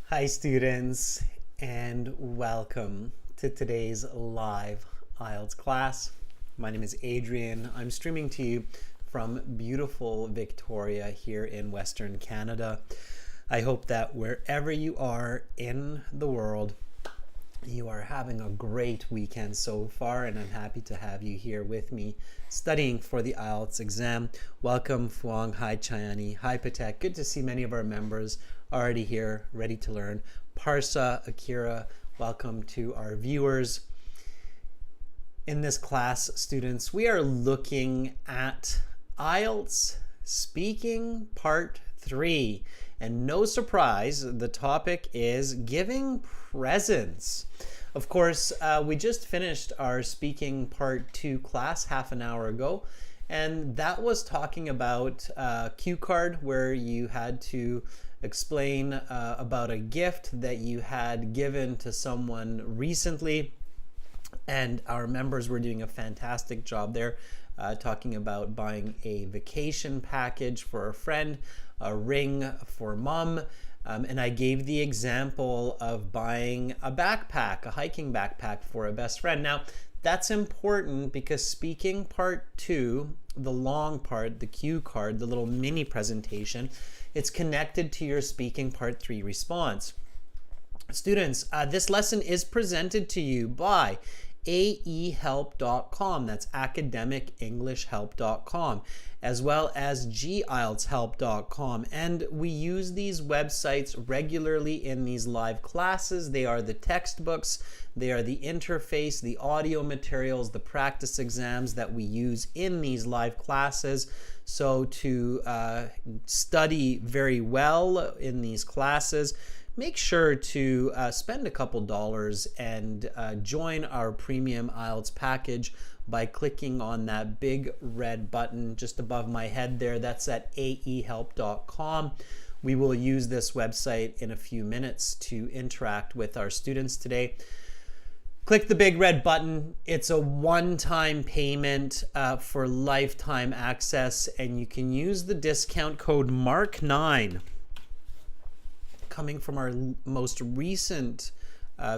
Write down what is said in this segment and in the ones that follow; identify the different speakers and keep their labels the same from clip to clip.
Speaker 1: Hi students, and welcome to today's live IELTS class. My name is Adrian. I'm streaming to you from beautiful Victoria here in Western Canada. I hope that wherever you are in the world, you are having a great weekend so far, and I'm happy to have you here with me studying for the IELTS exam. Welcome, Fuang. Hi, Chayani. Hi, Patek. Good to see many of our members already here, ready to learn. Parsa, Akira, welcome to our viewers. In this class, students, we are looking at IELTS Speaking Part 3. And no surprise, the topic is giving presents. Of course, we just finished our Speaking Part 2 class half an hour ago, and that was talking about cue card, where you had to explain about a gift that you had given to someone recently. And our members were doing a fantastic job there, talking about buying a vacation package for a friend, a ring for mom, and I gave the example of buying a backpack, a hiking backpack for a best friend. Now, that's important because Speaking Part 2, the long part, the cue card, the little mini presentation, it's connected to your Speaking Part 3 response. Students, this lesson is presented to you by aehelp.com, that's academicenglishhelp.com, as well as gieltshelp.com, and we use these websites regularly in these live classes. They are the textbooks, they are the interface, the audio materials, the practice exams that we use in these live classes. So to study very well in these classes, make sure to spend a couple dollars and join our premium IELTS package by clicking on that big red button just above my head there. That's at aehelp.com. We will use this website in a few minutes to interact with our students today. Click the big red button. It's a one-time payment for lifetime access, and you can use the discount code MARK9. Coming from our most recent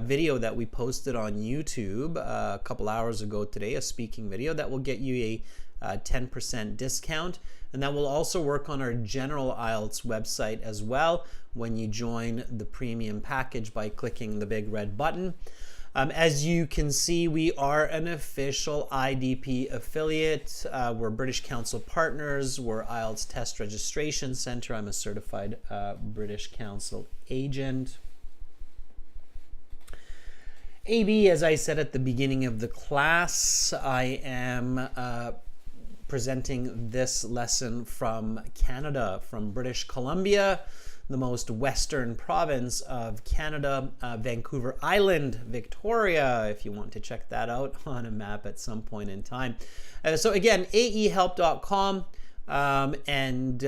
Speaker 1: video that we posted on YouTube a couple hours ago today, a speaking video that will get you a 10% discount, and that will also work on our general IELTS website as well when you join the premium package by clicking the big red button. As you can see, we are an official IDP affiliate. We're British Council partners. We're IELTS Test Registration Center. I'm a certified British Council agent. AB, as I said at the beginning of the class, I am presenting this lesson from Canada, from British Columbia, the most western province of Canada, Vancouver Island, Victoria, if you want to check that out on a map at some point in time. So again, aehelp.com and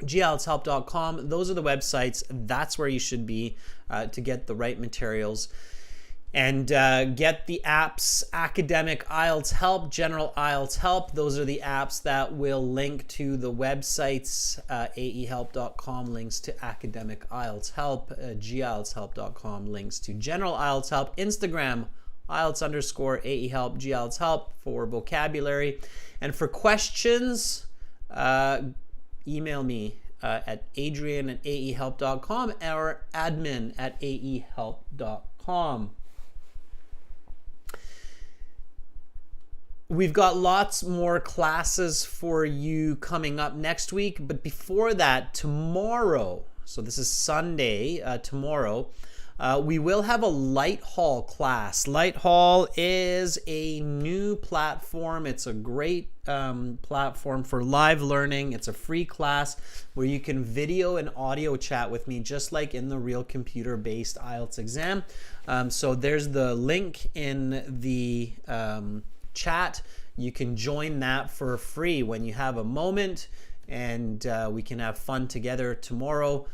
Speaker 1: gieltshelp.com, those are the websites. That's where you should be to get the right materials. And get the apps, Academic IELTS Help, General IELTS Help. Those are the apps that will link to the websites. aehelp.com links to Academic IELTS Help. gieltshelp.com links to General IELTS Help. Instagram, IELTS_AEHelp, gielts help for vocabulary. And for questions, email me at adrian@aehelp.com or admin@aehelp.com. We've got lots more classes for you coming up next week, but before that, tomorrow, so this is Sunday, tomorrow, we will have a Light Hall class. Light Hall is a new platform. It's a great platform for live learning. It's a free class where you can video and audio chat with me, just like in the real computer-based IELTS exam. So there's the link in the chat. You can join that for free when you have a moment, and we can have fun together tomorrow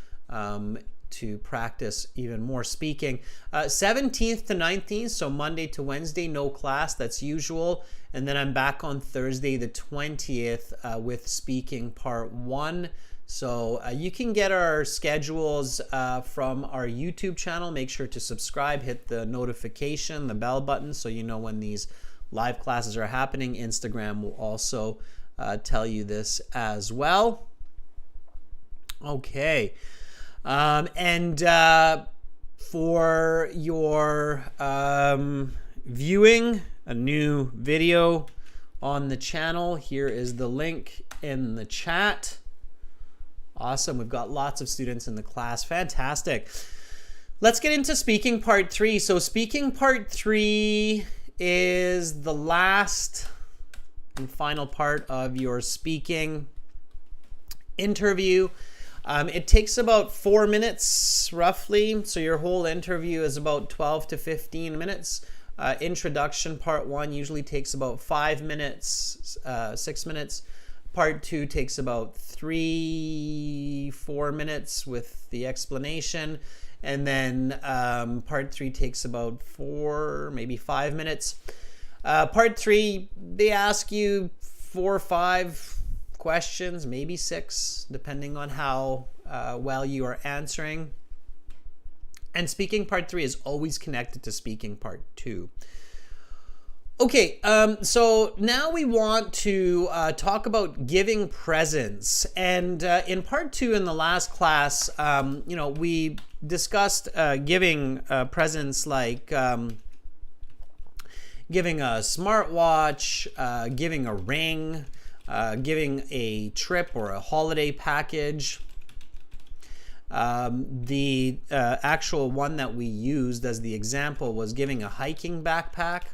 Speaker 1: to practice even more speaking. 17th to 19th, so Monday to Wednesday, no class, that's usual. And then I'm back on Thursday the 20th with speaking part 1 So you can get our schedules from our YouTube channel. Make sure to subscribe, hit the notification, the bell button, so you know when these live classes are happening. Instagram will also tell you this as well. Okay. For your viewing a new video on the channel, here is the link in the chat. Awesome. We've got lots of students in the class. Fantastic. Let's get into speaking part 3. So speaking part 3 is the last and final part of your speaking interview. It takes about 4 minutes roughly. So your whole interview is about 12 to 15 minutes. Introduction part 1 usually takes about 5 minutes, 6 minutes. Part 2 takes about 3-4 minutes with the explanation. And then part 3 takes about 4, maybe 5 minutes. Part 3, they ask you 4 or 5 questions, maybe 6, depending on how well you are answering. And speaking part 3 is always connected to speaking part 2. Okay, so now we want to talk about giving presents. And in part 2 in the last class, we discussed giving presents like giving a smartwatch, giving a ring, giving a trip or a holiday package. The actual one that we used as the example was giving a hiking backpack.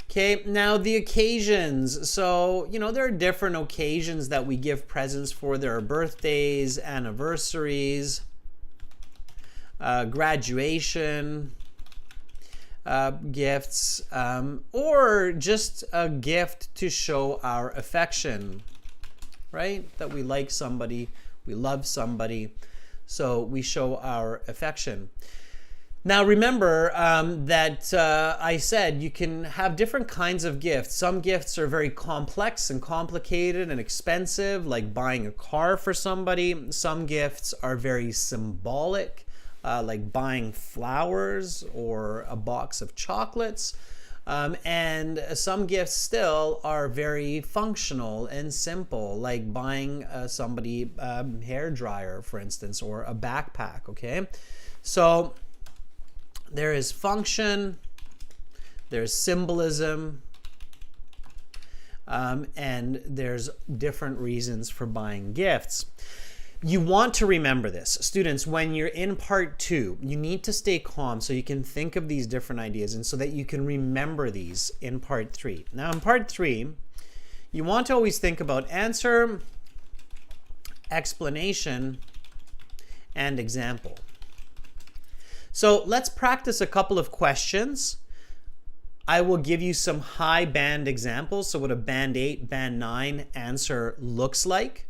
Speaker 1: Okay, now the occasions. So, there are different occasions that we give presents for. There are birthdays, anniversaries, graduation gifts, or just a gift to show our affection, right? That we like somebody, we love somebody, so we show our affection. Now remember that I said you can have different kinds of gifts. Some gifts are very complex and complicated and expensive, like buying a car for somebody. Some gifts are very symbolic, like buying flowers or a box of chocolates. And some gifts still are very functional and simple, like buying somebody a hair dryer, for instance, or a backpack, okay? So there is function, there's symbolism, and there's different reasons for buying gifts. You want to remember this. Students, when you're in part 2, you need to stay calm so you can think of these different ideas and so that you can remember these in part 3. Now in part 3, you want to always think about answer, explanation, and example. So let's practice a couple of questions. I will give you some high band examples, so what a band 8, band 9 answer looks like.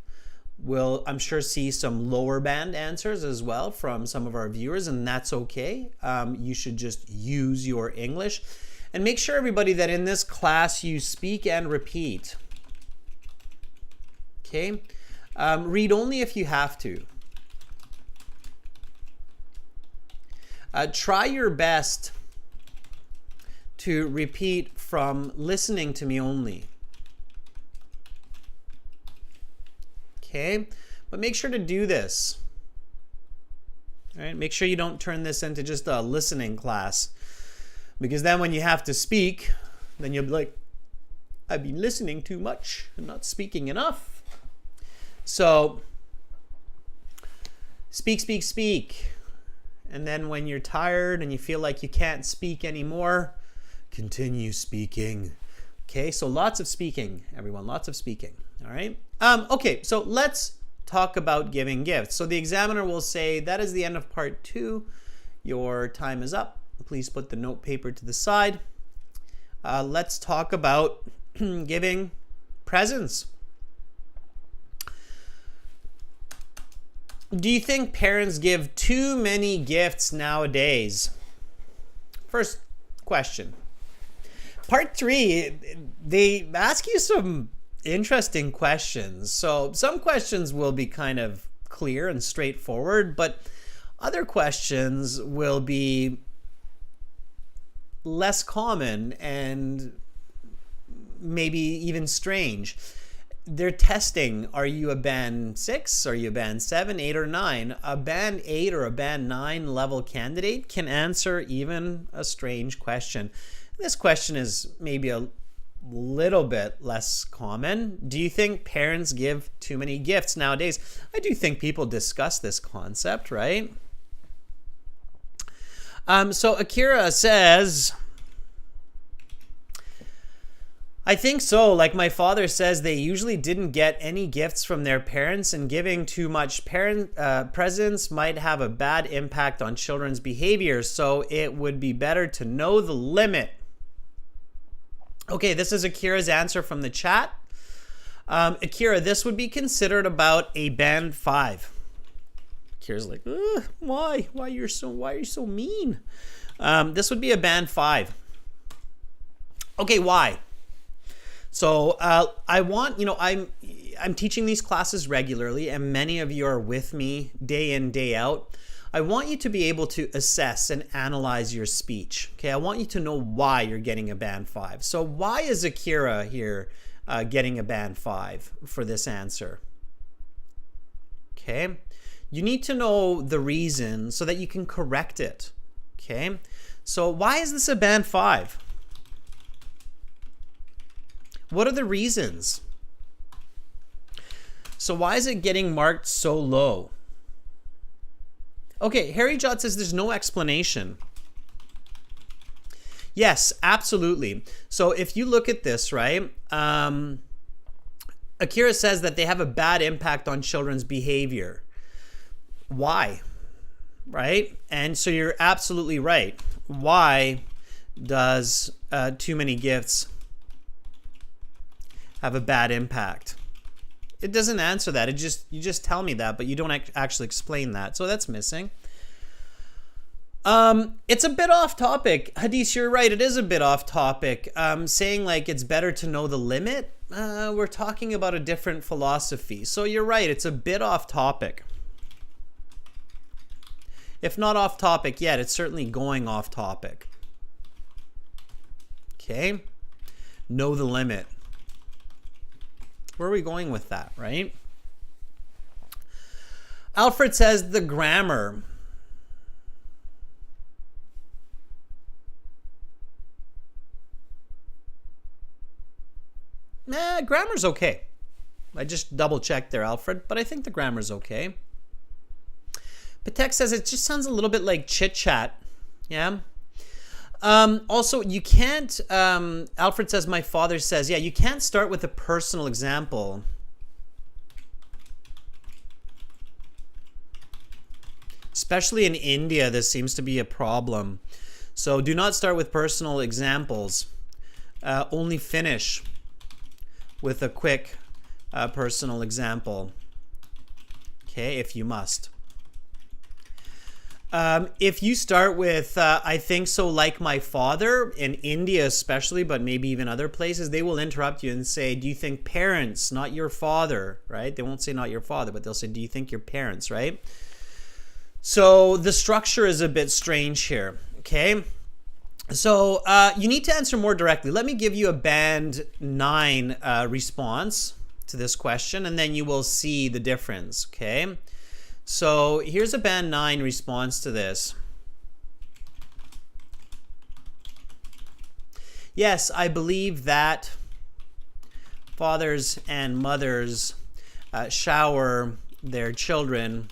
Speaker 1: We'll, I'm sure, see some lower band answers as well from some of our viewers, and that's okay. You should just use your English. And make sure, everybody, that in this class you speak and repeat. Okay? Read only if you have to. Try your best to repeat from listening to me only. Okay, but make sure to do this. All right, make sure you don't turn this into just a listening class, because then when you have to speak, then you'll be like, I've been listening too much and not speaking enough. So speak, speak, speak. And then when you're tired and you feel like you can't speak anymore, continue speaking. Okay, so lots of speaking, everyone, lots of speaking. All right. Okay, so let's talk about giving gifts. So the examiner will say, that is the end of part 2. Your time is up. Please put the note paper to the side. Let's talk about giving presents. Do you think parents give too many gifts nowadays? First question. Part 3, they ask you some Interesting questions. So some questions will be kind of clear and straightforward, but other questions will be less common and maybe even strange. They're testing, are you a band 6, are you a band 7, 8, or 9? A band 8 or a band 9 level candidate can answer even a strange question. This question is maybe a little bit less common. Do you think parents give too many gifts nowadays? I do think people discuss this concept, right? So Akira says, I think so. Like my father says, they usually didn't get any gifts from their parents, and giving too much presents might have a bad impact on children's behavior. So it would be better to know the limit. Okay, this is Akira's answer from the chat. Akira, this would be considered about a band 5. Akira's like, why? Why are you so mean? This would be a band 5. Okay, why? So I want, I'm teaching these classes regularly, and many of you are with me day in, day out. I want you to be able to assess and analyze your speech. Okay, I want you to know why you're getting a band 5. So why is Akira here getting a band 5 for this answer? Okay, you need to know the reason so that you can correct it. Okay, so why is this a band 5? What are the reasons? So why is it getting marked so low? Okay, Harry Jot says there's no explanation. Yes, absolutely. So if you look at this, right, Akira says that they have a bad impact on children's behavior. Why? Right? And so you're absolutely right. Why does too many gifts have a bad impact? It doesn't answer that. You just tell me that, but you don't actually explain that. So that's missing. It's a bit off topic. Hadith, you're right. It is a bit off topic. Saying like it's better to know the limit. We're talking about a different philosophy. So you're right. It's a bit off topic. If not off topic yet, it's certainly going off topic. Okay. Know the limit. Where are we going with that, right? Alfred says the grammar. Grammar's okay. I just double checked there, Alfred, but I think the grammar's okay. Patek says it just sounds a little bit like chit-chat. Yeah. Also, you can't, Alfred says, my father says, yeah, you can't start with a personal example. Especially in India, this seems to be a problem. So do not start with personal examples. Only finish with a quick personal example. Okay, if you must. If you start with, I think so like my father, in India especially, but maybe even other places, they will interrupt you and say, do you think parents, not your father, right? They won't say not your father, but they'll say, do you think your parents, right? So the structure is a bit strange here, okay? So you need to answer more directly. Let me give you a band 9 response to this question, and then you will see the difference, okay? So here's a band 9 response to this. Yes, I believe that fathers and mothers shower their children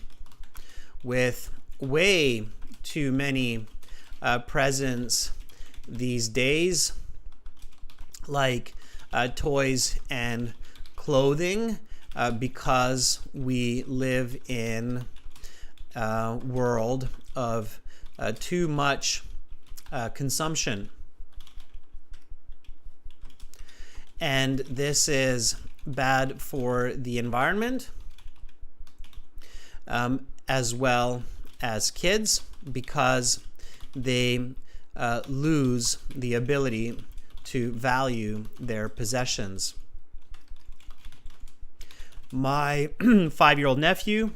Speaker 1: with way too many presents these days, like toys and clothing, because we live in a world of too much consumption. And this is bad for the environment, as well as kids, because they lose the ability to value their possessions. My 5-year-old nephew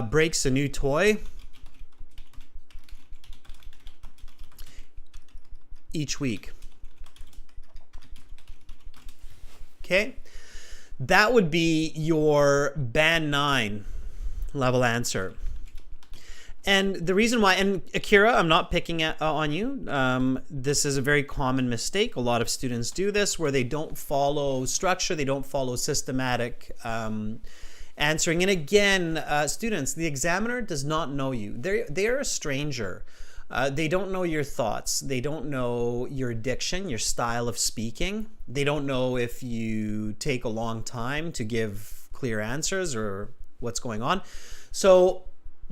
Speaker 1: breaks a new toy each week. Okay, that would be your band 9 level answer. And the reason why, and Akira, I'm not picking on you. This is a very common mistake. A lot of students do this where they don't follow structure, they don't follow systematic answering. And again, students, the examiner does not know you. They're a stranger. They don't know your thoughts. They don't know your diction, your style of speaking. They don't know if you take a long time to give clear answers or what's going on. So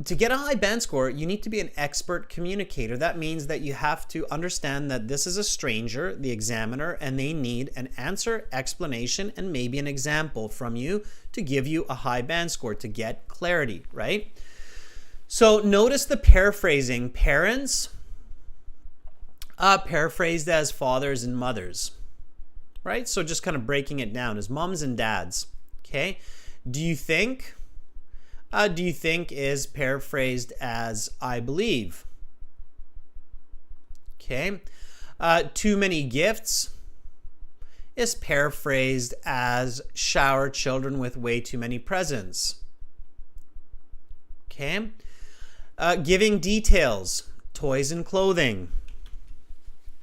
Speaker 1: to get a high band score, you need to be an expert communicator. That means that you have to understand that this is a stranger, the examiner, and they need an answer, explanation, and maybe an example from you to give you a high band score to get clarity, right? So notice the paraphrasing. Parents, paraphrased as fathers and mothers, right? So just kind of breaking it down as moms and dads, okay? Do you think is paraphrased as I believe. Okay. Too many gifts is paraphrased as shower children with way too many presents. Okay. Giving details, toys and clothing.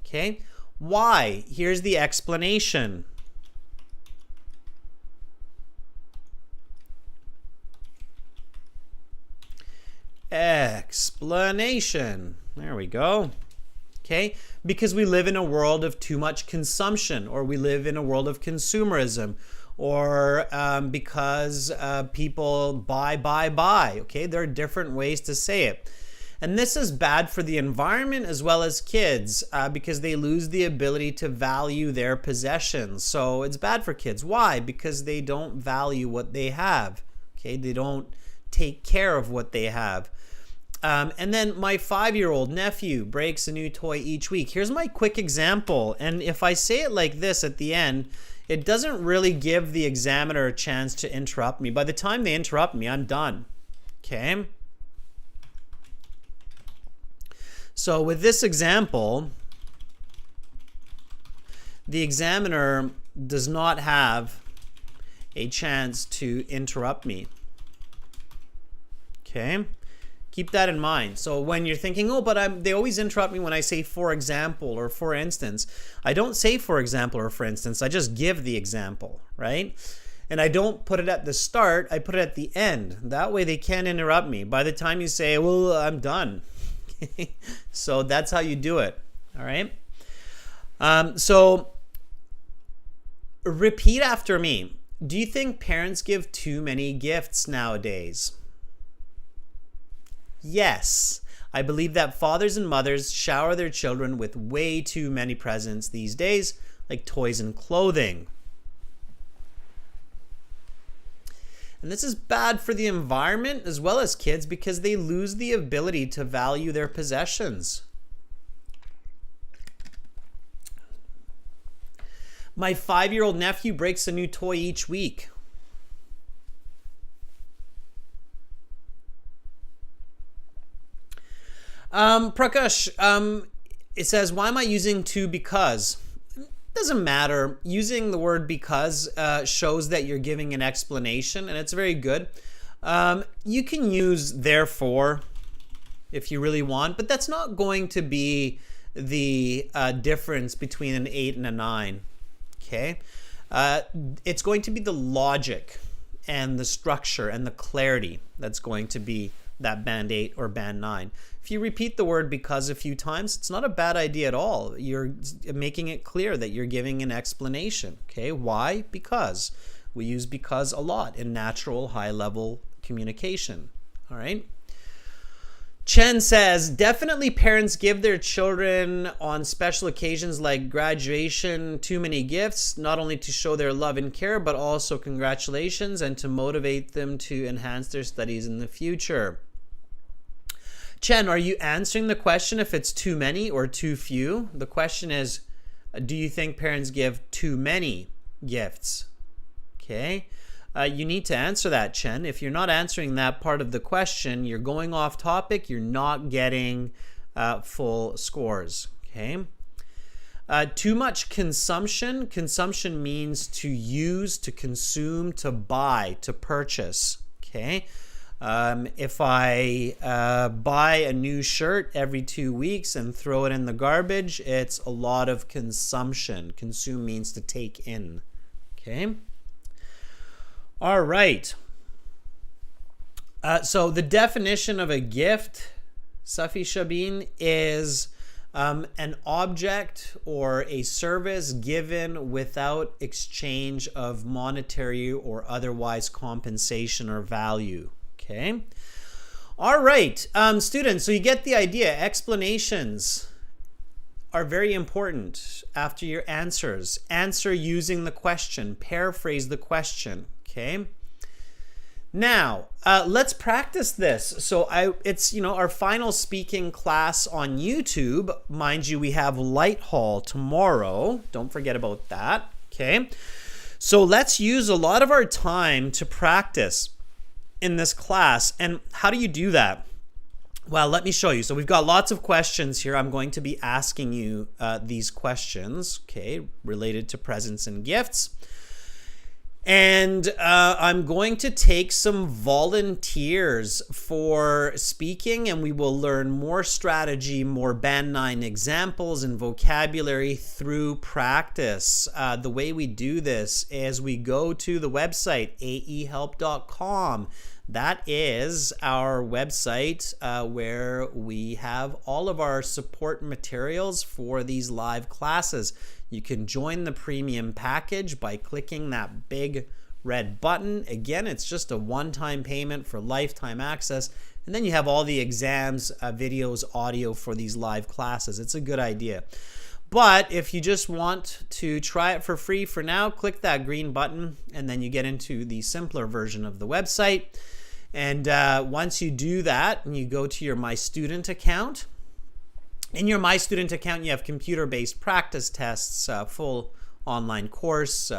Speaker 1: Okay. Why? Here's the explanation. Explanation. There we go. Okay, because we live in a world of too much consumption, or we live in a world of consumerism, or because people buy. Okay, there are different ways to say it. And this is bad for the environment as well as kids because they lose the ability to value their possessions. So it's bad for kids. Why? Because they don't value what they have. Okay, they don't take care of what they have. And then my 5-year-old nephew breaks a new toy each week. Here's my quick example. And if I say it like this at the end, it doesn't really give the examiner a chance to interrupt me. By the time they interrupt me, I'm done. Okay? So with this example, the examiner does not have a chance to interrupt me. Okay? Keep that in mind. So when you're thinking, oh, but they always interrupt me when I say for example or for instance, I don't say for example or for instance, I just give the example, right? And I don't put it at the start, I put it at the end. That way they can't interrupt me. By the time you say, well, I'm done. So that's how you do it, all right? So repeat after me. Do you think parents give too many gifts nowadays? Yes, I believe that fathers and mothers shower their children with way too many presents these days, like toys and clothing. And this is bad for the environment as well as kids because they lose the ability to value their possessions. My 5-year-old nephew breaks a new toy each week. Prakash, it says, why am I using to because? It doesn't matter. Using the word because shows that you're giving an explanation, and it's very good. You can use therefore if you really want, but that's not going to be the difference between an 8 and a 9. Okay? It's going to be the logic and the structure and the clarity that's going to be that band 8 or band 9. If you repeat the word because a few times, it's not a bad idea at all. You're making it clear that you're giving an explanation. Okay, why? Because. We use because a lot in natural high-level communication. All right. Chen says, definitely parents give their children on special occasions like graduation too many gifts, not only to show their love and care, but also congratulations and to motivate them to enhance their studies in the future. Chen, are you answering the question if it's too many or too few? The question is, do you think parents give too many gifts? Okay. You need to answer that, Chen. If you're not answering that part of the question, you're going off topic. You're not getting full scores. Okay. Too much consumption. Consumption means to use, to consume, to buy, to purchase. Okay. If I buy a new shirt every 2 weeks and throw it in the garbage, it's a lot of consumption. Consume means to take in. Okay. All right. So the definition of a gift, Safi Shabin, is an object or a service given without exchange of monetary or otherwise compensation or value. Okay. All right, students, so you get the idea. Explanations are very important after your answers. Answer using the question. Paraphrase the question. Okay. Now, let's practice this. So it's, our final speaking class on YouTube. Mind you, we have Light Hall tomorrow. Don't forget about that. Okay. So let's use a lot of our time to practice in this class. And how do you do that? Well, let me show you. So we've got lots of questions here. I'm going to be asking you these questions, okay, related to presents and gifts. And I'm going to take some volunteers for speaking, and we will learn more strategy, more Band 9 examples and vocabulary through practice. The way we do this is we go to the website, aehelp.com. That is our website where we have all of our support materials for these live classes. You can join the premium package by clicking that big red button. Again, it's just a one-time payment for lifetime access. And then you have all the exams, videos, audio for these live classes. It's a good idea. But if you just want to try it for free for now, click that green button and then you get into the simpler version of the website. And once you do that and you go to your My Student account, in your My Student account, you have computer-based practice tests, full online course,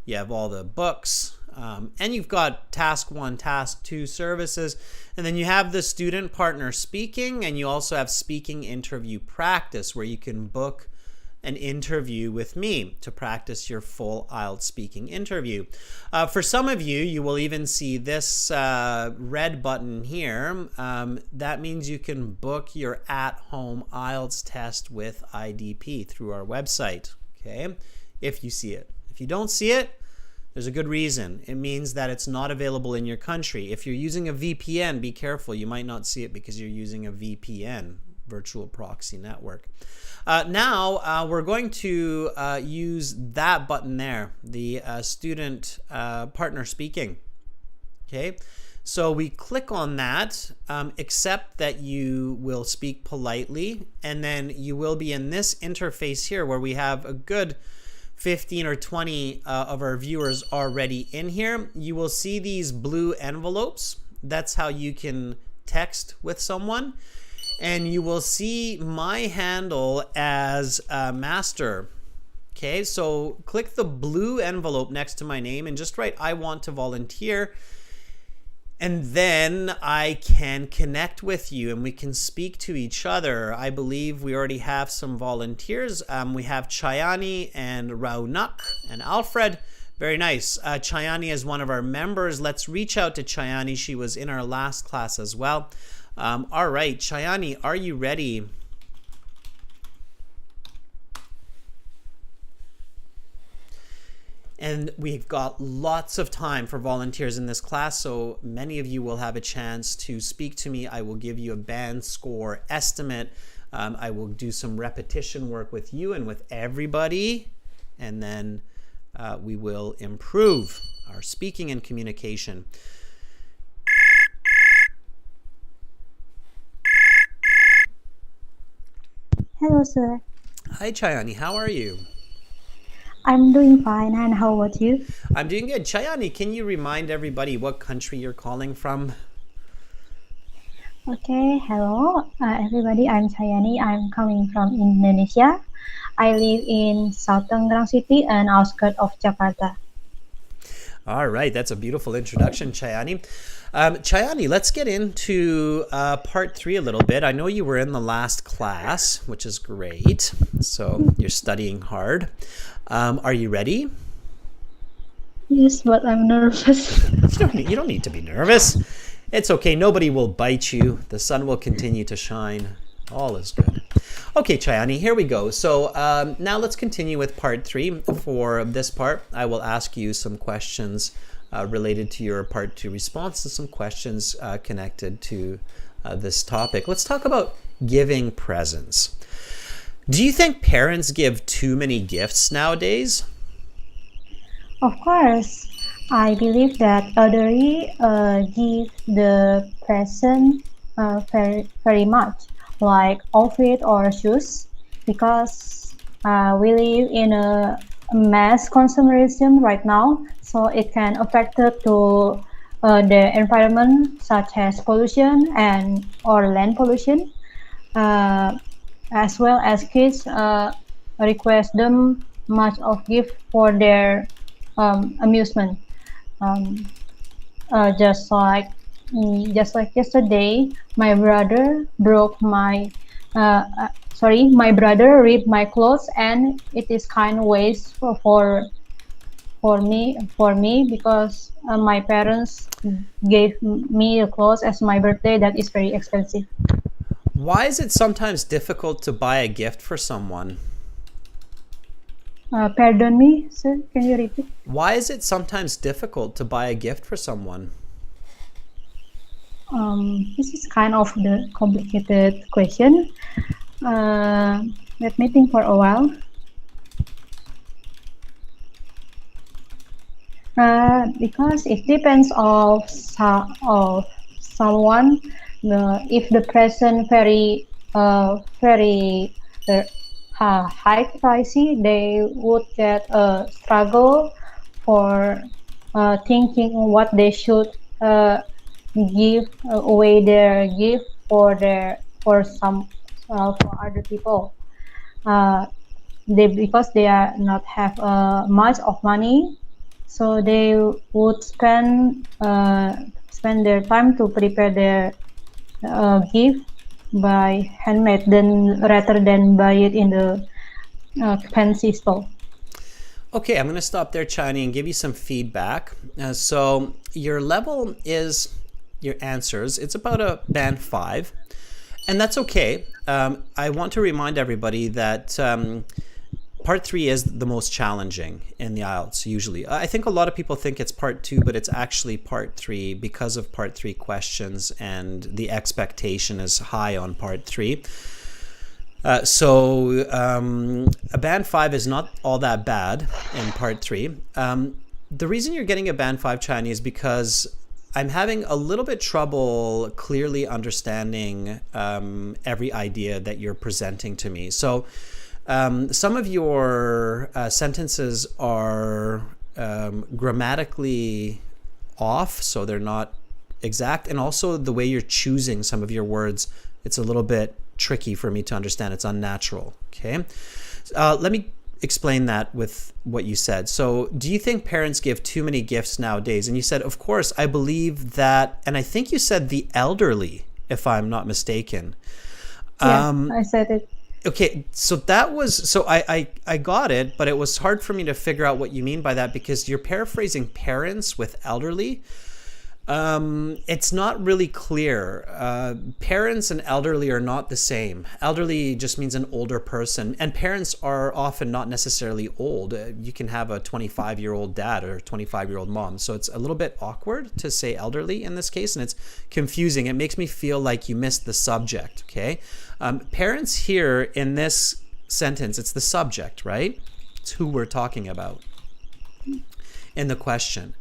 Speaker 1: you have all the books, and you've got Task 1, Task 2 services, and then you have the student partner speaking, and you also have speaking interview practice where you can book an interview with me to practice your full IELTS speaking interview. For some of you, you will even see this red button here. That means you can book your at-home IELTS test with IDP through our website, okay? If you see it. If you don't see it, there's a good reason. It means that it's not available in your country. If you're using a VPN, be careful. You might not see it because you're using a VPN, virtual proxy network. Now we're going to use that button there, the student partner speaking. Okay, so we click on that, accept that you will speak politely, and then you will be in this interface here where we have a good 15 or 20 of our viewers already in here. You will see these blue envelopes. That's how you can text with someone. And you will see my handle as master. Okay, so click the blue envelope next to my name and just write I want to volunteer. And then I can connect with you and we can speak to each other. I believe we already have some volunteers. We have Chayani and Raunak and Alfred. Very nice. Chayani is one of our members. Let's reach out to Chayani. She was in our last class as well. All right, Chayani, are you ready? And we've got lots of time for volunteers in this class, so many of you will have a chance to speak to me. I will give you a band score estimate. I will do some repetition work with you and with everybody, and then we will improve our speaking and communication.
Speaker 2: Hello, sir.
Speaker 1: Hi, Chayani. How are you?
Speaker 2: I'm doing fine, and how about you?
Speaker 1: I'm doing good. Chayani, can you remind everybody what country you're calling from?
Speaker 2: Okay, hello, everybody. I'm Sayani. I'm coming from Indonesia. I live in South Tangerang City and outskirts of Jakarta.
Speaker 1: All right, that's a beautiful introduction, Chayani. Chayani, let's get into part 3 a little bit. I know you were in the last class, which is great. So you're studying hard. Are you ready?
Speaker 2: Yes, but I'm nervous.
Speaker 1: You don't need to be nervous. It's okay. Nobody will bite you. The sun will continue to shine. All is good. Okay, Chayani, here we go. So now let's continue with part 3. For this part, I will ask you some questions related to your part 2 response to some questions connected to this topic. Let's talk about giving presents. Do you think parents give too many gifts nowadays?
Speaker 2: Of course, I believe that elderly give the present very much, like outfit or shoes, because we live in a mass consumerism right now, so it can affect to the environment, such as pollution and or land pollution, uh, as well as kids request them much of gift for their amusement. Um, just like just like yesterday, my brother broke my my brother ripped my clothes, and it is kind of waste for me because my parents gave me the clothes as my birthday that is very expensive.
Speaker 1: Why is it sometimes difficult to buy a gift for someone?
Speaker 2: Pardon me, sir, can you repeat?
Speaker 1: Why is it sometimes difficult to buy a gift for someone?
Speaker 2: This is kind of the complicated question. Let me think for a while. Because it depends of someone. If the present very high pricey, they would get a struggle for thinking what they should give away their gift for other people. Because they are not have much of money, so they would spend their time to prepare their gift by handmade rather than buy it in the fancy store.
Speaker 1: Okay, I'm going to stop there, Chani, and give you some feedback. So your level is your answers. It's about a band 5, and that's okay. I want to remind everybody that part 3 is the most challenging in the IELTS usually. I think a lot of people think it's part 2, but it's actually part 3 because of part 3 questions, and the expectation is high on part 3. So a band 5 is not all that bad in part 3. The reason you're getting a band 5, Chani, is because I'm having a little bit trouble clearly understanding every idea that you're presenting to me. So some of your sentences are grammatically off, so they're not exact. And also the way you're choosing some of your words, it's a little bit tricky for me to understand. It's unnatural. Okay. Let me explain that with what you said. So do you think parents give too many gifts nowadays? And you said, of course, I believe that. And I think you said the elderly, if I'm not mistaken.
Speaker 2: Yeah, I said it.
Speaker 1: Okay, so that was, so I got it, but it was hard for me to figure out what you mean by that, because you're paraphrasing parents with elderly. It's not really clear. Parents and elderly are not the same. Elderly just means an older person, and parents are often not necessarily old. You can have a 25-year-old dad or 25-year-old mom. So it's a little bit awkward to say elderly in this case, and it's confusing. It makes me feel like you missed the subject, okay? Parents here in this sentence, it's the subject, right? It's who we're talking about in the question.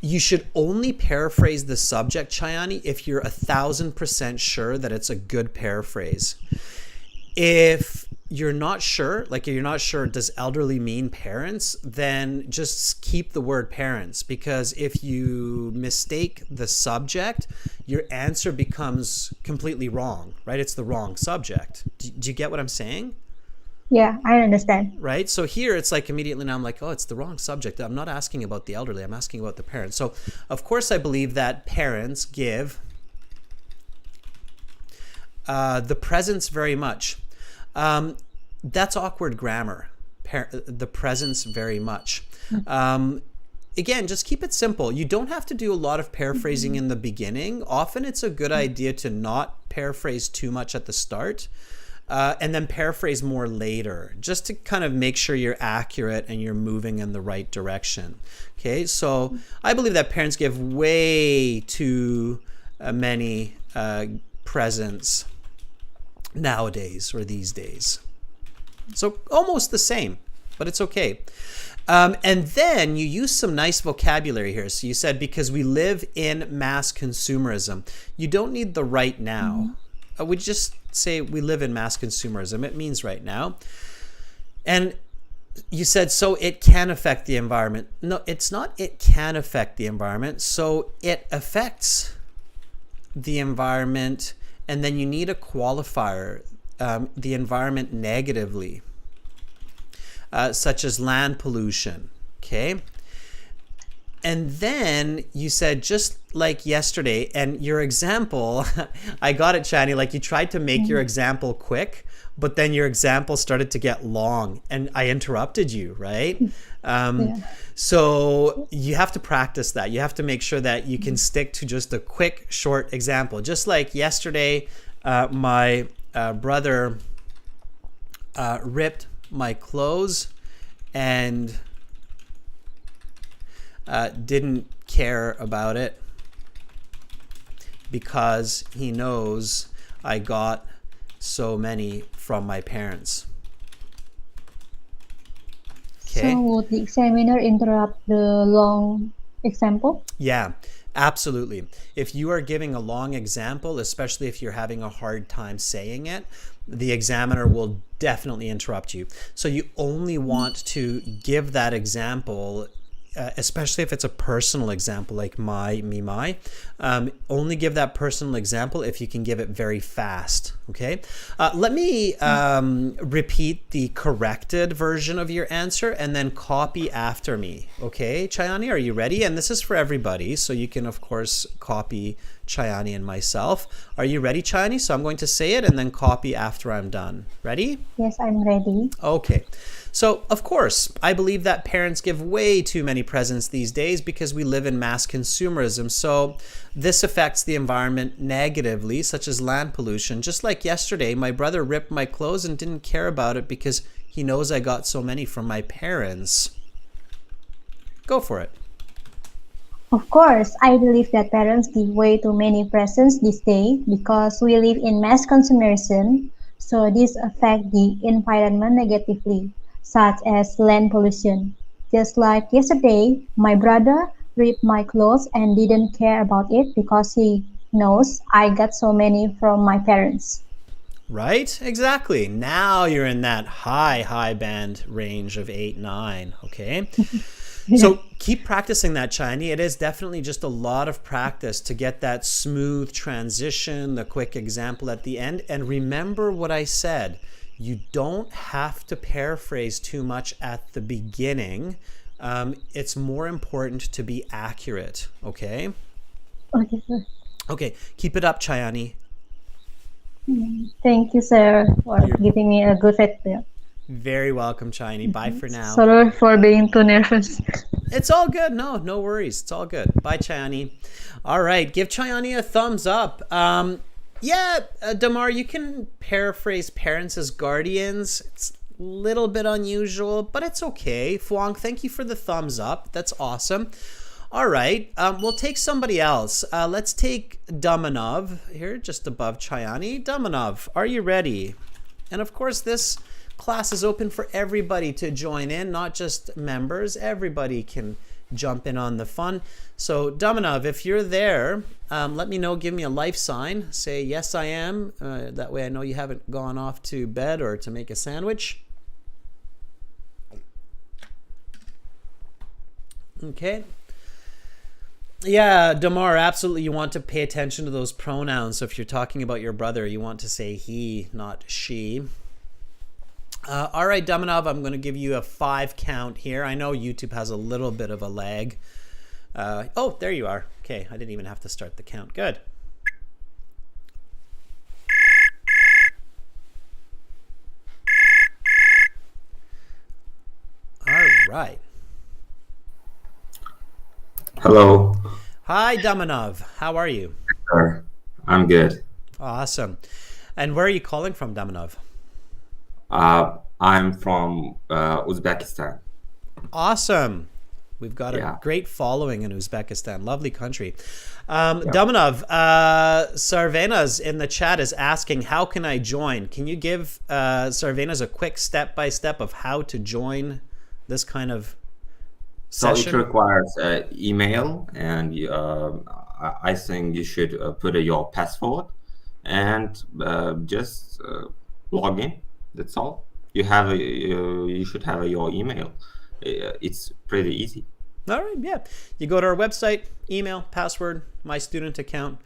Speaker 1: You should only paraphrase the subject, Chayani, if you're 1,000% sure that it's a good paraphrase. If you're not sure, like you're not sure, does elderly mean parents, then just keep the word parents, because if you mistake the subject, your answer becomes completely wrong, right? It's the wrong subject. Do you get what I'm saying?
Speaker 2: Yeah, I understand.
Speaker 1: Right? So here it's like immediately now I'm like, oh, it's the wrong subject. I'm not asking about the elderly. I'm asking about the parents. So of course I believe that parents give the presence very much. That's awkward grammar. The presence very much. Again, just keep it simple. You don't have to do a lot of paraphrasing in the beginning. Often it's a good idea to not paraphrase too much at the start, and then paraphrase more later, just to kind of make sure you're accurate and you're moving in the right direction. Okay, so I believe that parents give way too many presents nowadays or these days. So almost the same, but it's okay. And then you use some nice vocabulary here. So you said, because we live in mass consumerism. You don't need the right now. We just say we live in mass consumerism. It means right now. And you said, so it can affect the environment. No, it's not it can affect the environment. So it affects the environment. And then you need a qualifier, the environment negatively, such as land pollution. Okay. And then you said, just like yesterday, and your example, I got it, Chani, like you tried to make your example quick, but then your example started to get long and I interrupted you, right? So you have to practice that. You have to make sure that you can stick to just a quick, short example. Just like yesterday, my brother ripped my clothes and didn't care about it because he knows I got so many from my parents. Okay.
Speaker 2: So would the examiner interrupt the long example?
Speaker 1: Yeah, absolutely. If you are giving a long example, especially if you're having a hard time saying it, the examiner will definitely interrupt you. So you only want to give that example, especially if it's a personal example like my, only give that personal example if you can give it very fast. Okay. Let me repeat the corrected version of your answer and then copy after me. Okay, Chayani, are you ready? And this is for everybody, so you can of course copy Chayani and myself. Are you ready, Chayani? So I'm going to say it and then copy after I'm done. Ready?
Speaker 2: Yes, I'm ready.
Speaker 1: Okay. So, of course, I believe that parents give way too many presents these days because we live in mass consumerism. So this affects the environment negatively, such as land pollution. Just like yesterday, my brother ripped my clothes and didn't care about it because he knows I got so many from my parents. Go for it.
Speaker 2: Of course, I believe that parents give way too many presents this day because we live in mass consumerism. So this affects the environment negatively, such as land pollution. Just like yesterday, my brother ripped my clothes and didn't care about it because he knows I got so many from my parents.
Speaker 1: Right? Exactly. Now you're in that high band range of 8, 9. Okay. So keep practicing that, Chani. It is definitely just a lot of practice to get that smooth transition, the quick example at the end. And remember what I said. You don't have to paraphrase too much at the beginning. It's more important to be accurate. Okay?
Speaker 2: Okay, sir.
Speaker 1: Okay. Keep it up, Chayani.
Speaker 2: Thank you, sir, for giving me a good feedback.
Speaker 1: Very welcome, Chayani. Bye for now.
Speaker 2: Sorry for being too nervous.
Speaker 1: It's all good. No worries. It's all good. Bye, Chayani. All right. Give Chayani a thumbs up. Damar, you can paraphrase parents as guardians. It's a little bit unusual, but it's okay. Fuang, thank you for the thumbs up. That's awesome. All right. We'll take somebody else. Let's take Damanov here, just above Chayani. Damanov, are you ready? And of course, this class is open for everybody to join in, not just members. Everybody can jump in on the fun. So Damanov, if you're there, let me know. Give me a life sign. Say yes, I am. That way I know you haven't gone off to bed or to make a sandwich. Okay. Yeah, Damar, absolutely. You want to pay attention to those pronouns. So if you're talking about your brother, you want to say he, not she. All right, Damanov, I'm going to give you a 5 count here. I know YouTube has a little bit of a lag. Oh, there you are. Okay, I didn't even have to start the count. Good. All right.
Speaker 3: Hello.
Speaker 1: Hi, Damanov. How are you?
Speaker 3: Sir. I'm good.
Speaker 1: Awesome. And where are you calling from, Damanov?
Speaker 3: I'm from Uzbekistan.
Speaker 1: Awesome. We've got a great following in Uzbekistan. Lovely country. Damanov, Sarvenas in the chat is asking, how can I join? Can you give Sarvenas a quick step-by-step of how to join this kind of session?
Speaker 3: So it requires email, and I think you should put your password and just log in. That's all. You should have your email. It's pretty easy.
Speaker 1: All right, yeah. You go to our website, email, password, my student account,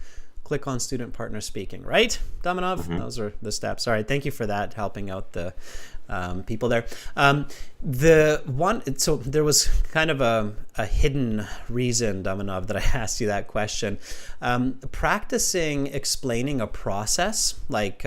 Speaker 1: click on student partner speaking, right, Damanov? Mm-hmm. Those are the steps. All right, thank you for that, helping out the people there. So there was kind of a hidden reason, Damanov, that I asked you that question. Practicing explaining a process, like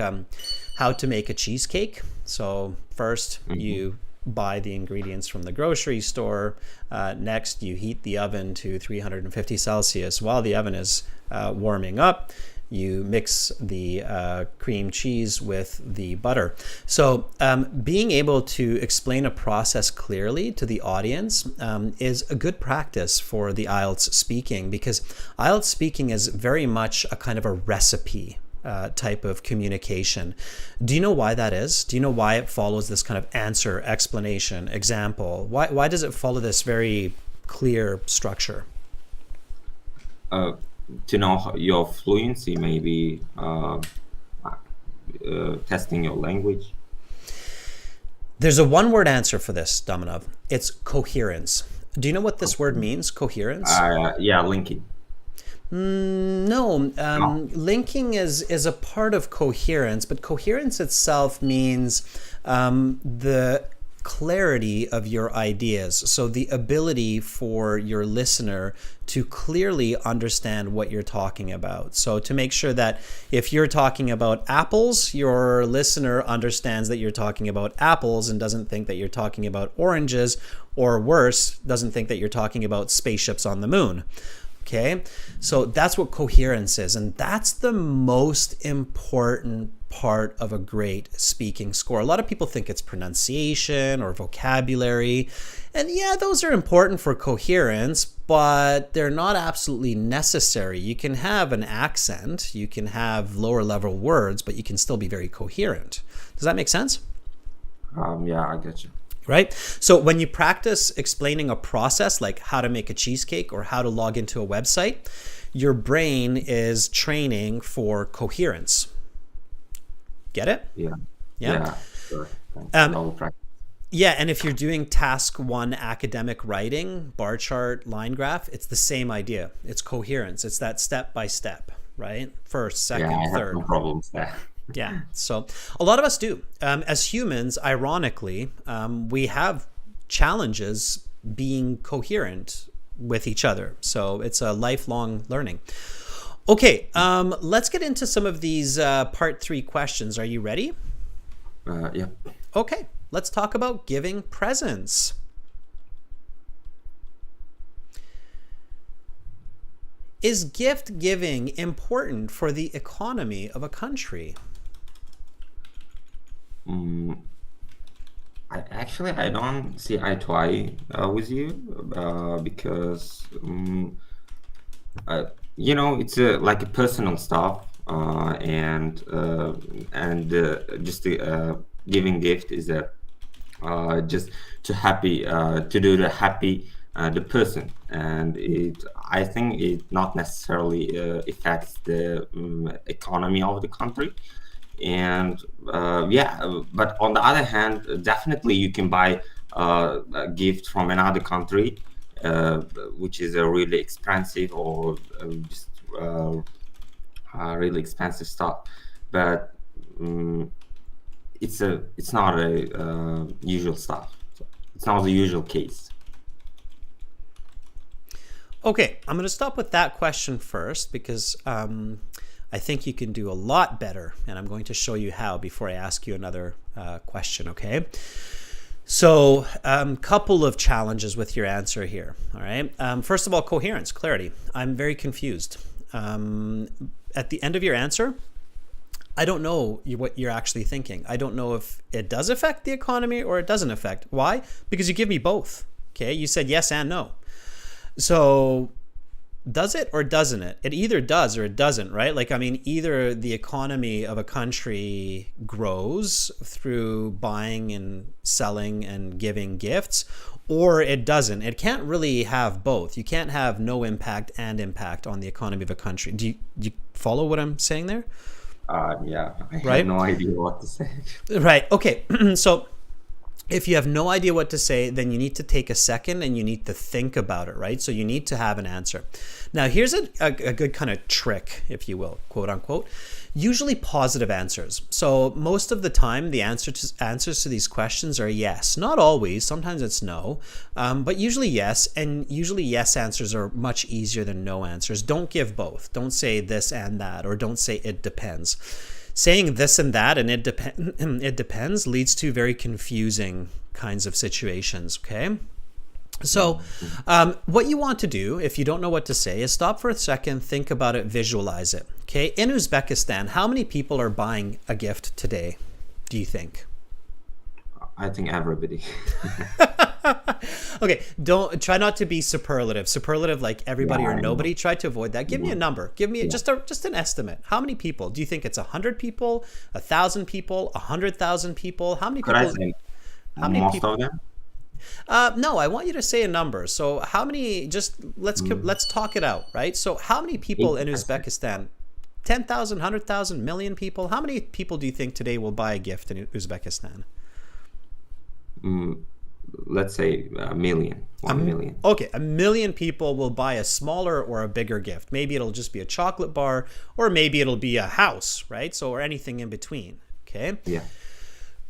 Speaker 1: how to make a cheesecake. So first you buy the ingredients from the grocery store. Next, you heat the oven to 350 Celsius. While the oven is warming up, you mix the cream cheese with the butter. So being able to explain a process clearly to the audience is a good practice for the IELTS speaking, because IELTS speaking is very much a kind of a recipe type of communication. Do you know why that is? Do you know why it follows this kind of answer, explanation, example? Why does it follow this very clear structure?
Speaker 3: To know your fluency, maybe testing your language.
Speaker 1: There's a one-word answer for this, Damanov. It's coherence. Do you know what this word means, coherence?
Speaker 3: Yeah, linking.
Speaker 1: No, linking is a part of coherence, but coherence itself means the clarity of your ideas. So the ability for your listener to clearly understand what you're talking about. So to make sure that if you're talking about apples, your listener understands that you're talking about apples and doesn't think that you're talking about oranges, or worse, doesn't think that you're talking about spaceships on the moon. Okay, so that's what coherence is, and that's the most important part of a great speaking score. A lot of people think it's pronunciation or vocabulary, and yeah, those are important for coherence, but they're not absolutely necessary. You can have an accent, you can have lower level words, but you can still be very coherent. Does that make sense?
Speaker 3: Yeah, I get you.
Speaker 1: Right? So when you practice explaining a process like how to make a cheesecake or how to log into a website, your brain is training for coherence. Get it?
Speaker 3: Yeah. Sure.
Speaker 1: Yeah, and if you're doing task 1 academic writing, bar chart, line graph, it's the same idea. It's coherence. It's that step by step, right? First, second,
Speaker 3: I
Speaker 1: third.
Speaker 3: have no problems there.
Speaker 1: Yeah, so a lot of us do. As humans, ironically, we have challenges being coherent with each other. So it's a lifelong learning. Okay, let's get into some of these part 3 questions. Are you ready?
Speaker 3: Yeah.
Speaker 1: Okay, let's talk about giving presents. Is gift giving important for the economy of a country?
Speaker 3: I don't see eye to eye with you because it's like a personal stuff, and just giving gift is just to do the happy the person, and I think it not necessarily affects the economy of the country. And but on the other hand, definitely you can buy a gift from another country, uh, which is a really expensive or just really expensive stuff, but it's not a usual stuff. So it's not the usual case.
Speaker 1: Okay, I'm going to stop with that question first because I think you can do a lot better, and I'm going to show you how before I ask you another question, okay? So, couple of challenges with your answer here, all right? First of all, coherence, clarity. I'm very confused. At the end of your answer, I don't know what you're actually thinking. I don't know if it does affect the economy or it doesn't affect. Why? Because you give me both, okay? You said yes and no. So does it or doesn't it? It either does or it doesn't, right? Like, I mean, either the economy of a country grows through buying and selling and giving gifts, or it doesn't. It can't really have both. You can't have no impact and impact on the economy of a country. Do you follow what I'm saying there?
Speaker 3: Yeah, I
Speaker 1: Right?
Speaker 3: have no idea what to say.
Speaker 1: Right. Okay. So if you have no idea what to say, then you need to take a second and you need to think about it, right? So you need to have an answer. Now, here's a good kind of trick, if you will, quote unquote. Usually positive answers. So most of the time, the answers to these questions are yes. Not always. Sometimes it's no, but usually yes. And usually yes answers are much easier than no answers. Don't give both. Don't say this and that, or don't say it depends. Saying this and that and it depends leads to very confusing kinds of situations, okay? So what you want to do, if you don't know what to say, is stop for a second, think about it, visualize it, okay? In Uzbekistan, how many people are buying a gift today, do you think?
Speaker 3: I think everybody.
Speaker 1: Okay, don't try not to be superlative like everybody or nobody. Try to avoid that. Give me a number. Give me just an estimate. How many people do you think? It's 100 people, 1,000 people, 100,000 people? How many
Speaker 3: Could I
Speaker 1: people?
Speaker 3: say
Speaker 1: How many
Speaker 3: most
Speaker 1: people?
Speaker 3: of them?
Speaker 1: No, I want you to say a number. So how many? Just let's talk it out, right? So how many people in
Speaker 3: 80%.
Speaker 1: Uzbekistan? 10,000, 100,000, million people? How many people do you think today will buy a gift in Uzbekistan?
Speaker 3: Let's say a million, 1 million.
Speaker 1: Okay, 1 million people will buy a smaller or a bigger gift. Maybe it'll just be a chocolate bar, or maybe it'll be a house, right? So, or anything in between, okay?
Speaker 3: Yeah.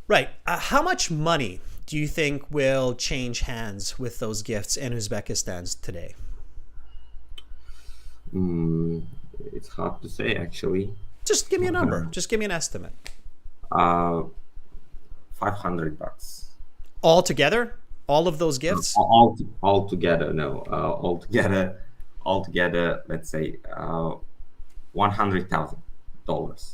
Speaker 1: Right. How much money do you think will change hands with those gifts in Uzbekistan today?
Speaker 3: It's hard to say, actually.
Speaker 1: Just give me a number. Just give me an estimate.
Speaker 3: $500.
Speaker 1: All together? All of those gifts?
Speaker 3: All together, no. Altogether, let's say $100,000.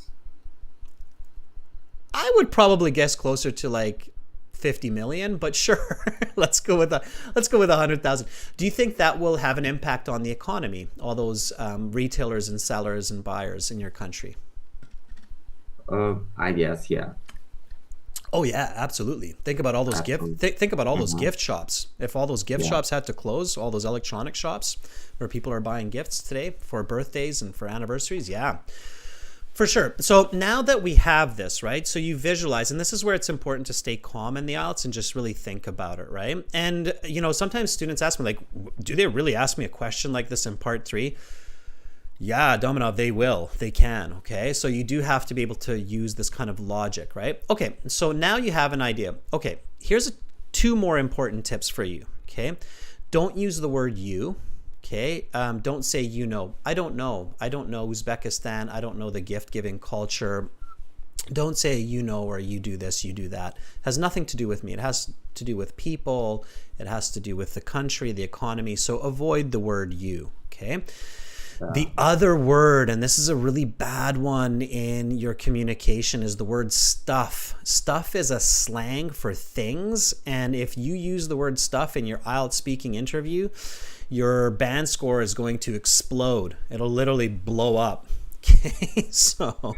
Speaker 1: I would probably guess closer to like 50 million, but sure, let's go with 100,000. Do you think that will have an impact on the economy? All those retailers and sellers and buyers in your country?
Speaker 3: I guess, yeah.
Speaker 1: Oh yeah, absolutely. Think about all those think about all those gift shops. If all those gift shops had to close, all those electronic shops where people are buying gifts today for birthdays and for anniversaries, yeah. For sure. So now that we have this, right? So you visualize, and this is where it's important to stay calm in the IELTS and just really think about it, right? And sometimes students ask me like, do they really ask me a question like this in part 3? Yeah, Dominov, they can, okay? So you do have to be able to use this kind of logic, right? Okay, so now you have an idea. Okay, here's 2 more important tips for you, okay? Don't use the word you, okay? Don't say you know. I don't know Uzbekistan. I don't know the gift-giving culture. Don't say you know or you do this, you do that. It has nothing to do with me. It has to do with people. It has to do with the country, the economy. So avoid the word you, okay? The other word, and this is a really bad one in your communication, is the word stuff. Stuff is a slang for things, and if you use the word stuff in your IELTS speaking interview, your band score is going to explode. It'll literally blow up. Okay, so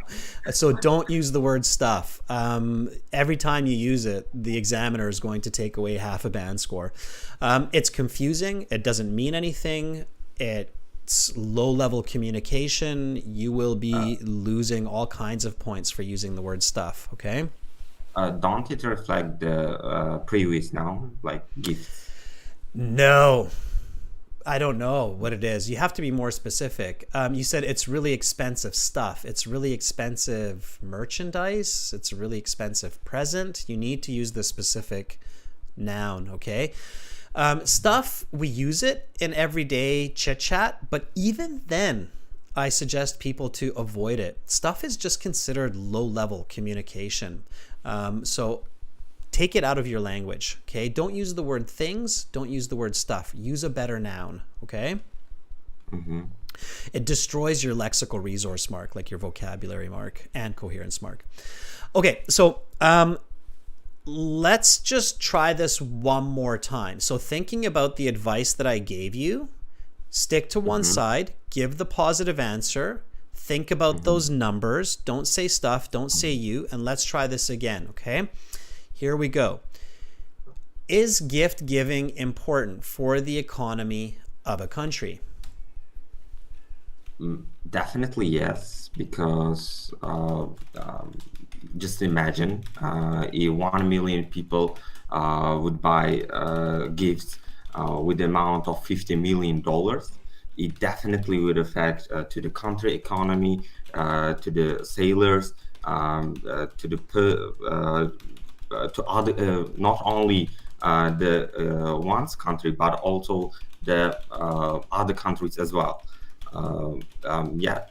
Speaker 1: don't use the word stuff. Every time you use it, the examiner is going to take away half a band score. It's confusing. It doesn't mean anything. It's low-level communication. You will be losing all kinds of points for using the word stuff. Okay.
Speaker 3: Don't it reflect the previous noun, like gifts?
Speaker 1: No. I don't know what it is. You have to be more specific. You said it's really expensive stuff. It's really expensive merchandise. It's a really expensive present. You need to use the specific noun, okay? Stuff, we use it in everyday chit chat, but even then, I suggest people to avoid it. Stuff is just considered low-level communication. So take it out of your language, okay? Don't use the word things. Don't use the word stuff. Use a better noun, okay?
Speaker 3: Mm-hmm.
Speaker 1: It destroys your lexical resource mark, like your vocabulary mark and coherence mark. Okay, so let's just try this one more time. So thinking about the advice that I gave you, stick to one side, give the positive answer, think about those numbers, don't say stuff, don't say you, and let's try this again, okay? Here we go. Is gift giving important for the economy of a country?
Speaker 3: Definitely yes, because just imagine if 1 million people would buy gifts with the amount of $50 million, it definitely would affect to the country economy, to the sailors, to other, not only the one's country, but also the other countries as well. Yeah.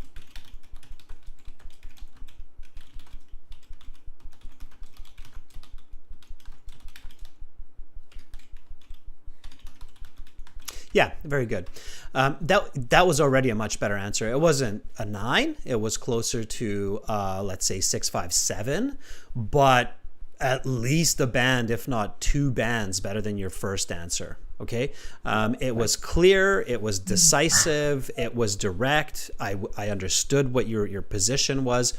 Speaker 1: Yeah, very good. That was already a much better answer. It wasn't a 9. It was closer to, let's say, 6.57, but at least a band, if not 2 bands, better than your first answer. Okay, it was clear, it was decisive, it was direct. I understood what your position was.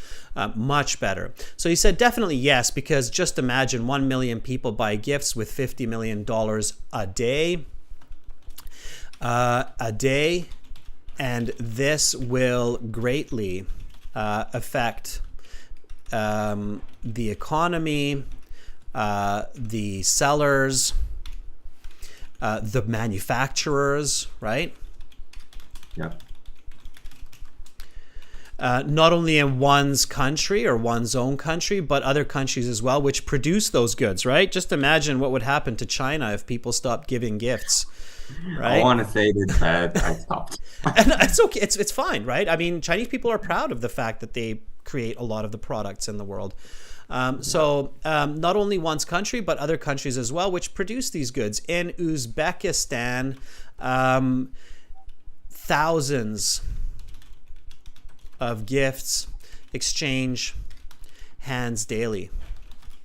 Speaker 1: Much better. So you said definitely yes, because just imagine 1 million people buy gifts with $50 million a day. And this will greatly affect the economy, the sellers, the manufacturers, right?
Speaker 3: Yeah.
Speaker 1: Not only in one's country or one's own country, but other countries as well, which produce those goods, right? Just imagine what would happen to China if people stopped giving gifts, right?
Speaker 3: I want to say this, but I stopped.
Speaker 1: And it's okay. It's fine, right? I mean, Chinese people are proud of the fact that they create a lot of the products in the world. So not only one's country, but other countries as well, which produce these goods. In Uzbekistan, thousands of gifts exchange hands daily.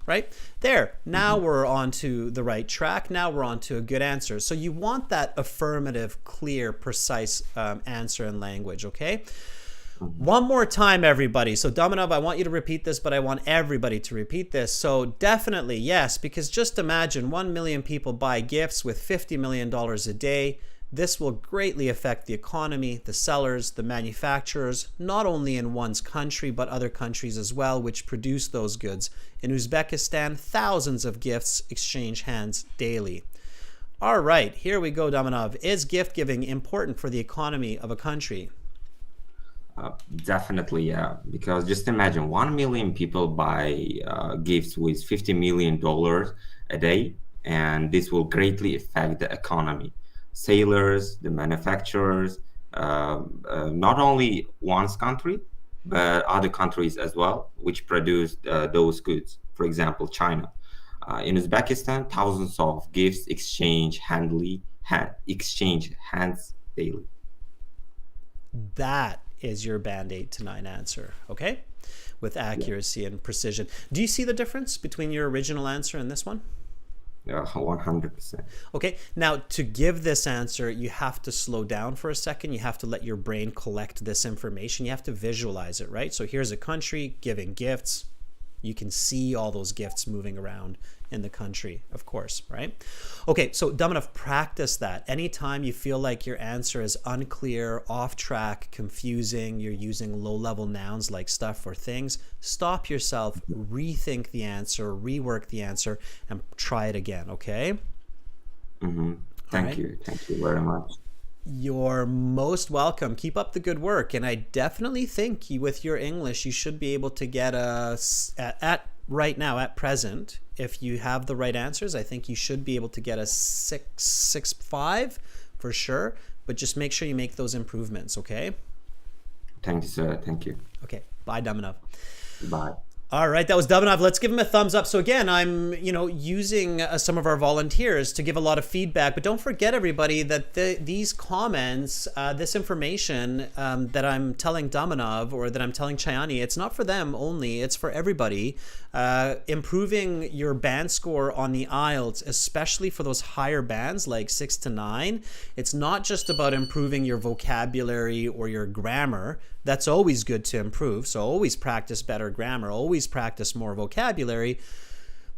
Speaker 1: Right? There. Now we're on to the right track. Now we're on to a good answer. So you want that affirmative, clear, precise answer in language, okay? One more time, everybody. So Dominov, I want you to repeat this, but I want everybody to repeat this. So definitely yes, because just imagine 1 million people buy gifts with $50 million a day. This will greatly affect the economy, the sellers, the manufacturers, not only in one's country, but other countries as well, which produce those goods. In Uzbekistan, thousands of gifts exchange hands daily. All right, here we go, Dominov. Is gift giving important for the economy of a country?
Speaker 3: Definitely, yeah. Because just imagine 1 million people buy gifts with $50 million a day, and this will greatly affect the economy. Sailors, the manufacturers, not only one's country, but other countries as well, which produce those goods. For example, China. In Uzbekistan, thousands of gifts exchange hands daily.
Speaker 1: That is your band 8 to 9 answer, okay? With accuracy and precision. Do you see the difference between your original answer and this one?
Speaker 3: Yeah, 100%.
Speaker 1: Okay, now to give this answer, you have to slow down for a second. You have to let your brain collect this information. You have to visualize it, right? So here's a country giving gifts. You can see all those gifts moving around in the country, of course, right? Okay, so dumb enough, practice that. Anytime you feel like your answer is unclear, off track, confusing, you're using low-level nouns like stuff or things, stop yourself, rethink the answer, rework the answer, and try it again, okay?
Speaker 3: Thank you very much.
Speaker 1: You're most welcome. Keep up the good work. And I definitely think with your English, you should be able to get at right now, at present, if you have the right answers, I think you should be able to get a 6.5 for sure. But just make sure you make those improvements, okay?
Speaker 3: Thank you, sir. Thank you.
Speaker 1: Okay. Bye, Daminav.
Speaker 3: Bye.
Speaker 1: All right, that was Daminav. Let's give him a thumbs up. So again, I'm using some of our volunteers to give a lot of feedback, but don't forget everybody that these comments, this information that I'm telling Daminav or that I'm telling Chayani, it's not for them only, it's for everybody. Improving your band score on the IELTS, especially for those higher bands like 6 to 9, it's not just about improving your vocabulary or your grammar. That's always good to improve. So always practice better grammar, always practice more vocabulary,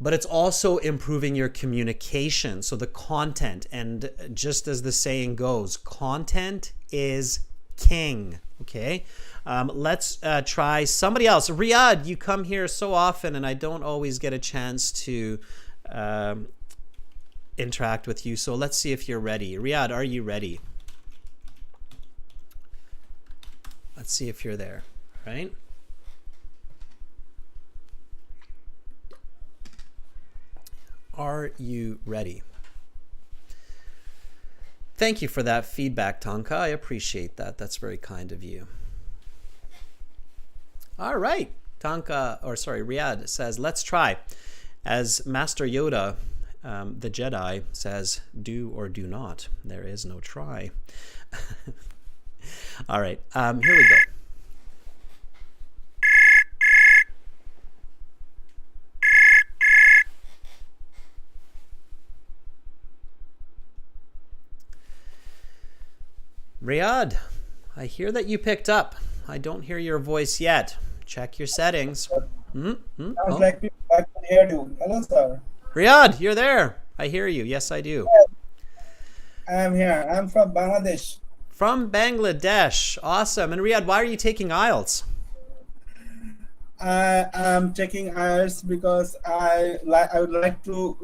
Speaker 1: but it's also improving your communication. So the content, and just as the saying goes, content is king. Okay. Let's try somebody else. Riyadh, you come here so often and I don't always get a chance to interact with you. So let's see if you're ready. Riyadh, are you ready? Let's see if you're there, right? Are you ready? Thank you for that feedback, Tonka. I appreciate that. That's very kind of you. All right. Riyadh says, let's try. As Master Yoda, the Jedi, says, do or do not. There is no try. All right, here we go. Riyadh, I hear that you picked up. I don't hear your voice yet. Check your settings.
Speaker 4: Sounds like people back here too. Hello, sir.
Speaker 1: Riyadh, you're there. I hear you. Yes, I do.
Speaker 4: I am here. I'm from Bangladesh.
Speaker 1: From Bangladesh. Awesome. And Riyadh, why are you taking IELTS?
Speaker 4: I am taking IELTS because I would like to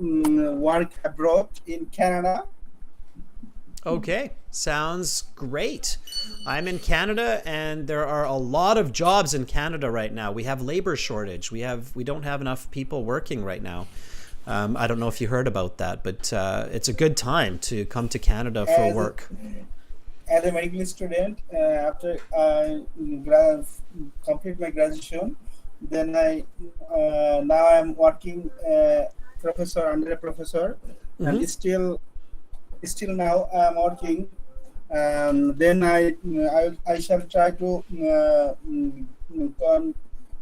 Speaker 4: work abroad in Canada.
Speaker 1: Okay, sounds great. I'm in Canada and there are a lot of jobs in Canada right now. We have labor shortage. We don't have enough people working right now. I don't know if you heard about that, but it's a good time to come to Canada for work.
Speaker 4: As a medical student, after I complete my graduation, then now I'm working professor under a professor, and still now I'm working. Then I shall try to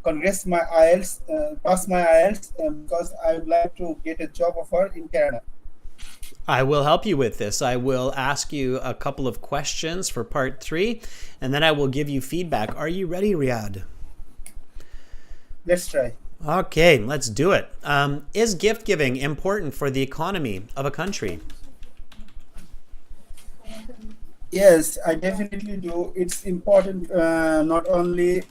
Speaker 4: congress my IELTS, pass my IELTS, because I would like to get a job offer in Canada.
Speaker 1: I will help you with this. I will ask you a couple of questions for part 3, and then I will give you feedback. Are you ready, Riyadh?
Speaker 4: Let's try.
Speaker 1: Okay, let's do it. Is gift giving important for the economy of a country?
Speaker 4: Yes, I definitely do. It's important not only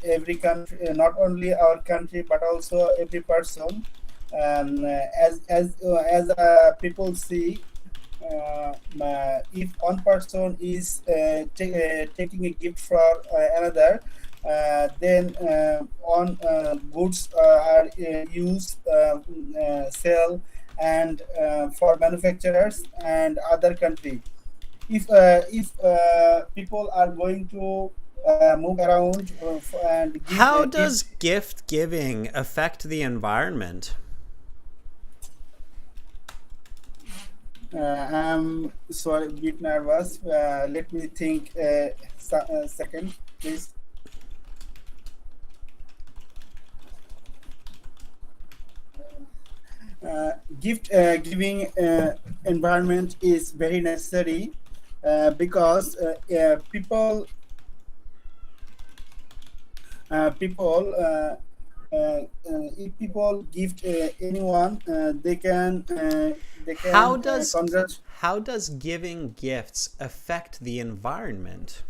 Speaker 4: every country, not only our country, but also every person. As people see, if one person is taking a gift for another, then on goods are used, sell, and for manufacturers and other country. If people are going to move around and give
Speaker 1: How does gift giving affect the environment?
Speaker 4: I'm sorry, a bit nervous. Let me think a second, please. gift giving environment is very necessary because people if people gift anyone they
Speaker 1: How
Speaker 4: can
Speaker 1: does
Speaker 4: congratulate.
Speaker 1: how does giving gifts affect the environment?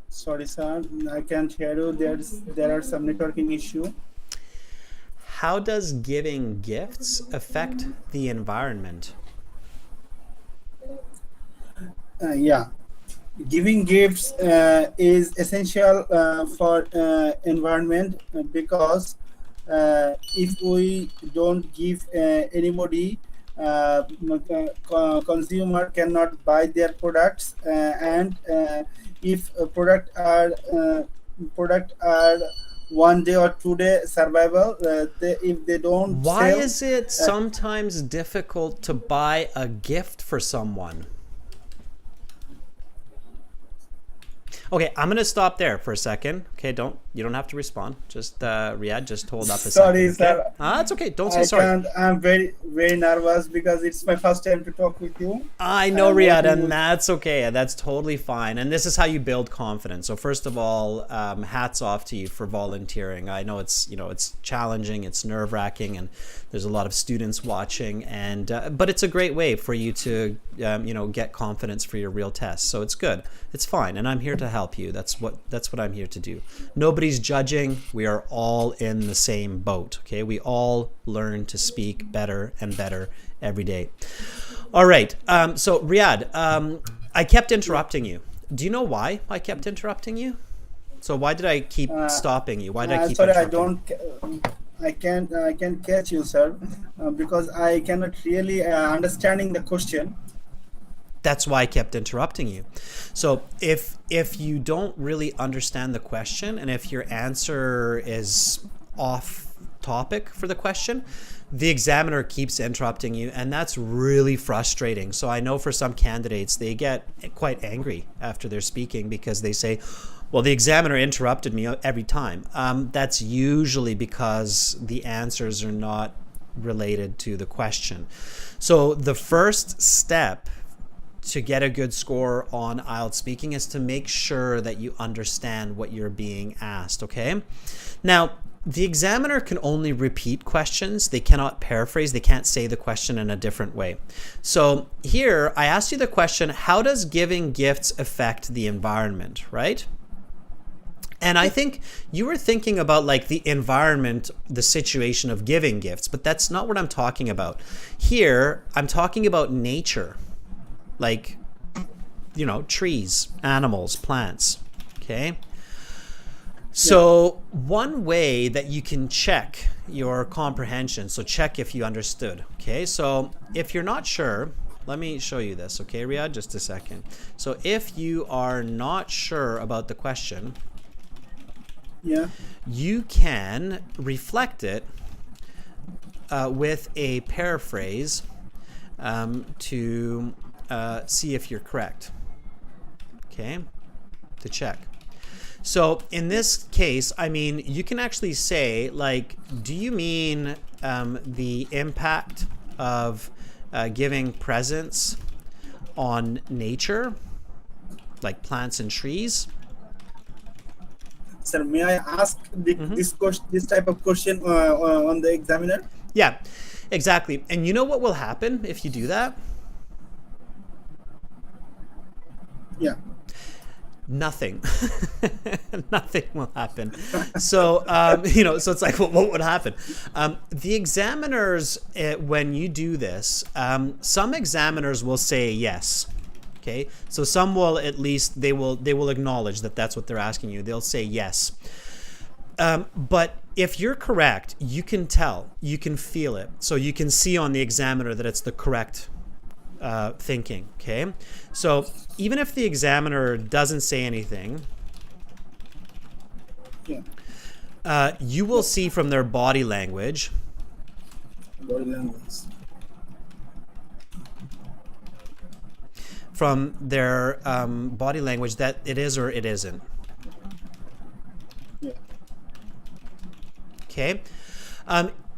Speaker 4: Sorry, sir, I can't hear you. There are some networking issue.
Speaker 1: How does giving gifts affect the environment?
Speaker 4: Yeah, giving gifts is essential for environment because if we don't give anybody, consumer cannot buy their products, and if a product are 1 day or 2 day survival, if they don't
Speaker 1: Why
Speaker 4: sell.
Speaker 1: is it sometimes difficult to buy a gift for someone? Okay, I'm gonna stop there for a second. Okay, you don't have to respond. Just Riyadh, just hold up a
Speaker 4: Sorry,
Speaker 1: second. Okay?
Speaker 4: sir.
Speaker 1: That's okay. Don't say
Speaker 4: I
Speaker 1: sorry.
Speaker 4: can't. I'm very nervous because it's my first time to talk with you.
Speaker 1: I know,
Speaker 4: I'm
Speaker 1: Riyadh,
Speaker 4: working
Speaker 1: and
Speaker 4: with-
Speaker 1: that's okay. That's totally fine. And this is how you build confidence. So first of all, hats off to you for volunteering. I know it's challenging, it's nerve wracking, and there's a lot of students watching. And but it's a great way for you to get confidence for your real test. So it's good. It's fine, and I'm here to help you. That's what I'm here to do. Nobody's judging. We are all in the same boat. Okay, we all learn to speak better and better every day. All right. So Riyadh, I kept interrupting you. Do you know why I kept interrupting you? So why did I keep stopping you? Why did I keep
Speaker 4: sorry,
Speaker 1: interrupting?
Speaker 4: I can't catch you, sir, because I cannot really understanding the question.
Speaker 1: That's why I kept interrupting you. So if you don't really understand the question, and if your answer is off topic for the question, the examiner keeps interrupting you, and that's really frustrating. So I know for some candidates, they get quite angry after they're speaking because they say, well, the examiner interrupted me every time. That's usually because the answers are not related to the question. So the first step to get a good score on IELTS speaking is to make sure that you understand what you're being asked, okay? Now, the examiner can only repeat questions. They cannot paraphrase. They can't say the question in a different way. So here, I asked you the question, how does giving gifts affect the environment, right? And I think you were thinking about like the environment, the situation of giving gifts, but that's not what I'm talking about. Here, I'm talking about nature. Like, trees, animals, plants, okay? So one way that you can check your comprehension, so check if you understood, okay? So if you're not sure, let me show you this, okay, Riyadh, just a second. So if you are not sure about the question, you can reflect it with a paraphrase to see if you're correct, okay, to check. So in this case, I mean, you can actually say, like, do you mean the impact of giving presents on nature, like plants and trees?
Speaker 4: Sir, may I ask this type of question on the examiner?
Speaker 1: Yeah, exactly. And you know what will happen if you do that?
Speaker 4: Yeah.
Speaker 1: Nothing. Nothing will happen. So, so it's like, well, what would happen? The examiners, when you do this, some examiners will say yes. Okay. So some will, at least they will acknowledge that that's what they're asking you. They'll say yes. But if you're correct, you can tell, you can feel it. So you can see on the examiner that it's the correct thinking, okay? So even if the examiner doesn't say anything, you will see from their body language, that it is or it isn't. Okay.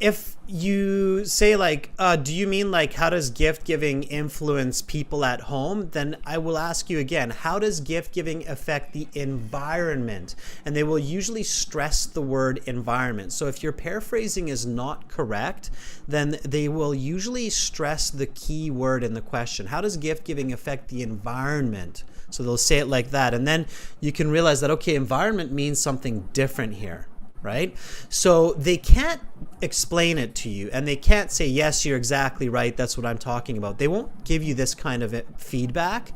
Speaker 1: If you say like, do you mean like how does gift giving influence people at home? Then I will ask you again, how does gift giving affect the environment? And they will usually stress the word environment. So if your paraphrasing is not correct, then they will usually stress the key word in the question. How does gift giving affect the environment? So they'll say it like that. And then you can realize that, okay, environment means something different here. Right? So they can't explain it to you, and they can't say, yes, you're exactly right, that's what I'm talking about. They won't give you this kind of feedback,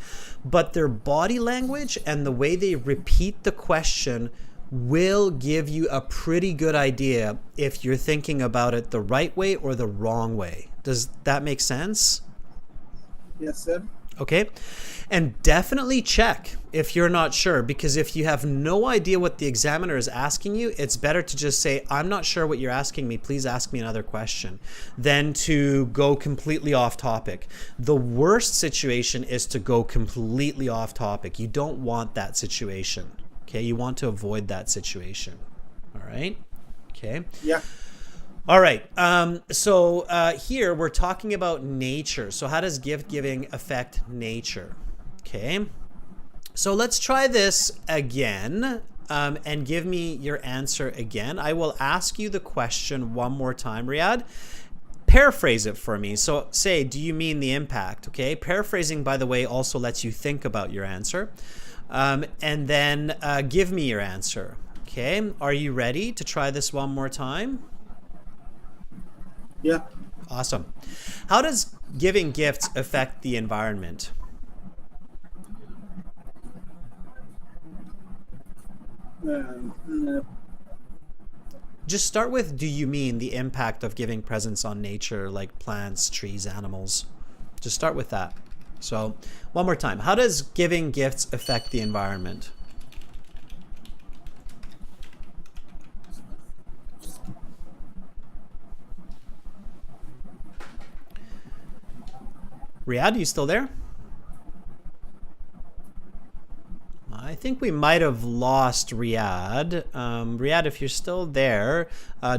Speaker 1: but their body language and the way they repeat the question will give you a pretty good idea if you're thinking about it the right way or the wrong way. Does that make sense?
Speaker 4: Yes, sir.
Speaker 1: Okay. And definitely check if you're not sure, because if you have no idea what the examiner is asking you, it's better to just say, I'm not sure what you're asking me, please ask me another question, than to go completely off topic. The worst situation is to go completely off topic. You don't want that situation. Okay, you want to avoid that situation. All right. Okay.
Speaker 4: Yeah.
Speaker 1: All right. So here we're talking about nature. So how does gift giving affect nature? Okay. So let's try this again, and give me your answer again. I will ask you the question one more time, Riyadh. Paraphrase it for me. So say, do you mean the impact? Okay. Paraphrasing, by the way, also lets you think about your answer. And then give me your answer. Okay. Are you ready to try this one more time?
Speaker 4: Yeah.
Speaker 1: Awesome. How does giving gifts affect the environment? Just start with, do you mean the impact of giving presents on nature, like plants, trees, animals? Just start with that. So one more time. How does giving gifts affect the environment? Riyadh, you still there? I think we might have lost Riyadh. Riyadh, if you're still there,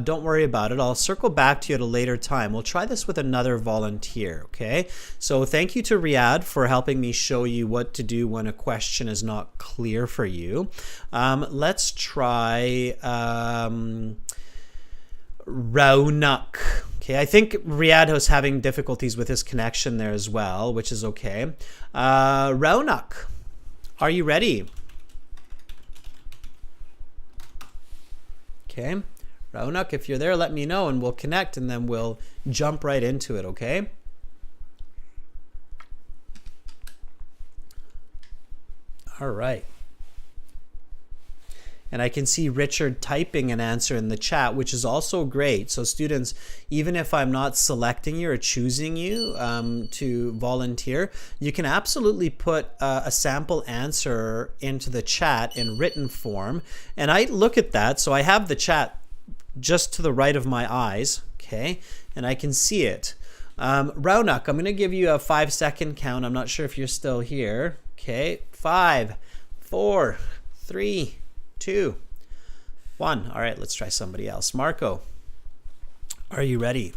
Speaker 1: don't worry about it. I'll circle back to you at a later time. We'll try this with another volunteer, okay? So thank you to Riyadh for helping me show you what to do when a question is not clear for you. Let's try Raunak. Okay, I think Riyadh was having difficulties with his connection there as well, which is okay. Raunak, are you ready? Okay, Raunak, if you're there, let me know and we'll connect and then we'll jump right into it, okay? All right. And I can see Richard typing an answer in the chat, which is also great. So students, even if I'm not selecting you or choosing you to volunteer, you can absolutely put a sample answer into the chat in written form. And I look at that. So I have the chat just to the right of my eyes, okay? And I can see it. Raunak, I'm going to give you a 5-second count. I'm not sure if you're still here. Okay, 5, 4, 3, 2, 1. All right, let's try somebody else. Marco, are you ready?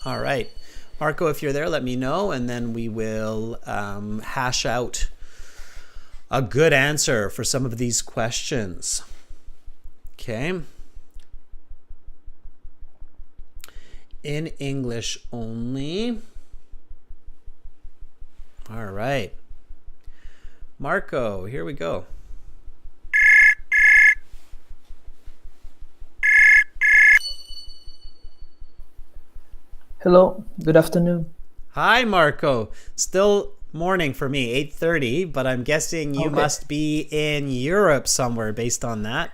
Speaker 1: All right. Marco, if you're there, let me know, and then we will hash out a good answer for some of these questions. Okay. In English only. All right. Marco, here we go.
Speaker 5: Hello, good afternoon.
Speaker 1: Hi, Marco. Still morning for me, 8:30, but I'm guessing you must be in Europe somewhere based on that.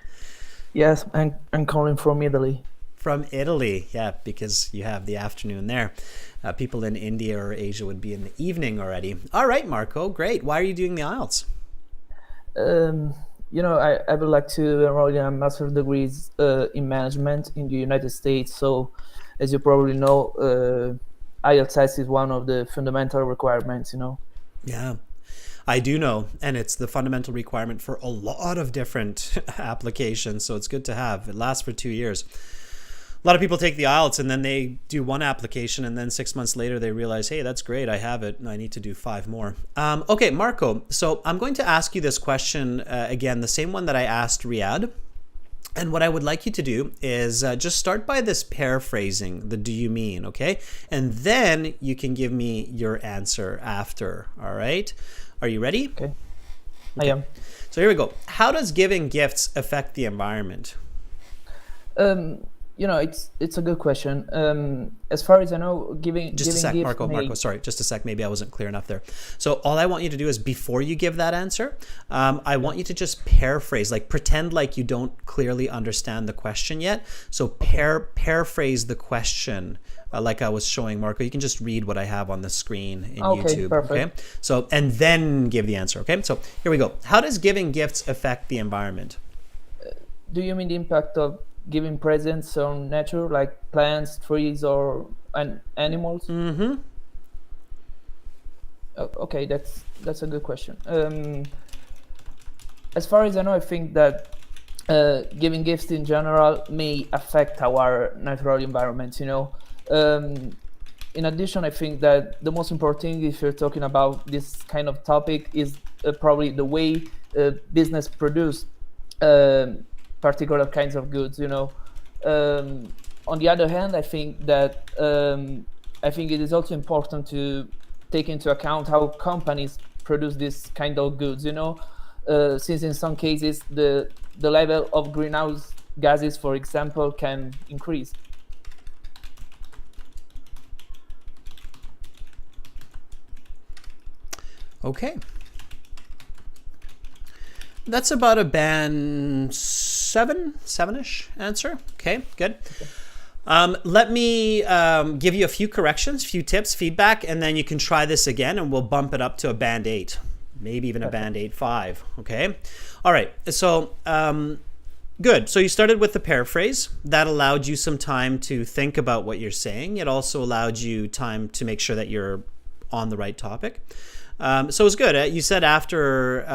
Speaker 5: Yes, I'm calling from Italy.
Speaker 1: From Italy, yeah, because you have the afternoon there. People in India or Asia would be in the evening already. All right, Marco, great. Why are you doing the IELTS?
Speaker 5: I would like to enroll in a master's degrees in management in the United States. So, as you probably know, IELTS test is one of the fundamental requirements,
Speaker 1: Yeah. I do know, and it's the fundamental requirement for a lot of different applications, so it's good to have. It lasts for 2 years. A lot of people take the IELTS and then they do one application, and then 6 months later they realize, hey, that's great, I have it, and I need to do 5 more. Okay, Marco, so I'm going to ask you this question again, the same one that I asked Riyadh. And what I would like you to do is just start by this paraphrasing the do you mean, okay? And then you can give me your answer after, all right? Are you ready?
Speaker 5: Okay. I am.
Speaker 1: So here we go. How does giving gifts affect the environment?
Speaker 5: It's a good question. As far as I know, giving
Speaker 1: Just a sec,
Speaker 5: gifts
Speaker 1: Marco, sorry, just a sec. Maybe I wasn't clear enough there. So all I want you to do is before you give that answer, I want you to just paraphrase, like pretend like you don't clearly understand the question yet. So paraphrase the question like I was showing Marco. You can just read what I have on the screen in YouTube.
Speaker 5: Perfect.
Speaker 1: Okay. So, and then give the answer. Okay. So here we go. How does giving gifts affect the environment?
Speaker 5: Do you mean the impact of giving presents on nature, like plants, trees, or animals?
Speaker 1: Mm-hmm.
Speaker 5: Okay, that's a good question. As far as I know, I think that giving gifts in general may affect our natural environment. In addition, I think that the most important thing, if you're talking about this kind of topic, is probably the way business produce particular kinds of goods. On the other hand, I think that it is also important to take into account how companies produce this kind of goods. Since in some cases the level of greenhouse gases, for example, can increase.
Speaker 1: Okay. That's about a band 7-ish answer. Okay, good. Let me give you a few corrections, few tips, feedback, and then you can try this again and we'll bump it up to a band 8, maybe even a band 8.5. Okay. All right. So, good. So you started with the paraphrase. That allowed you some time to think about what you're saying. It also allowed you time to make sure that you're on the right topic. So it was good. You said after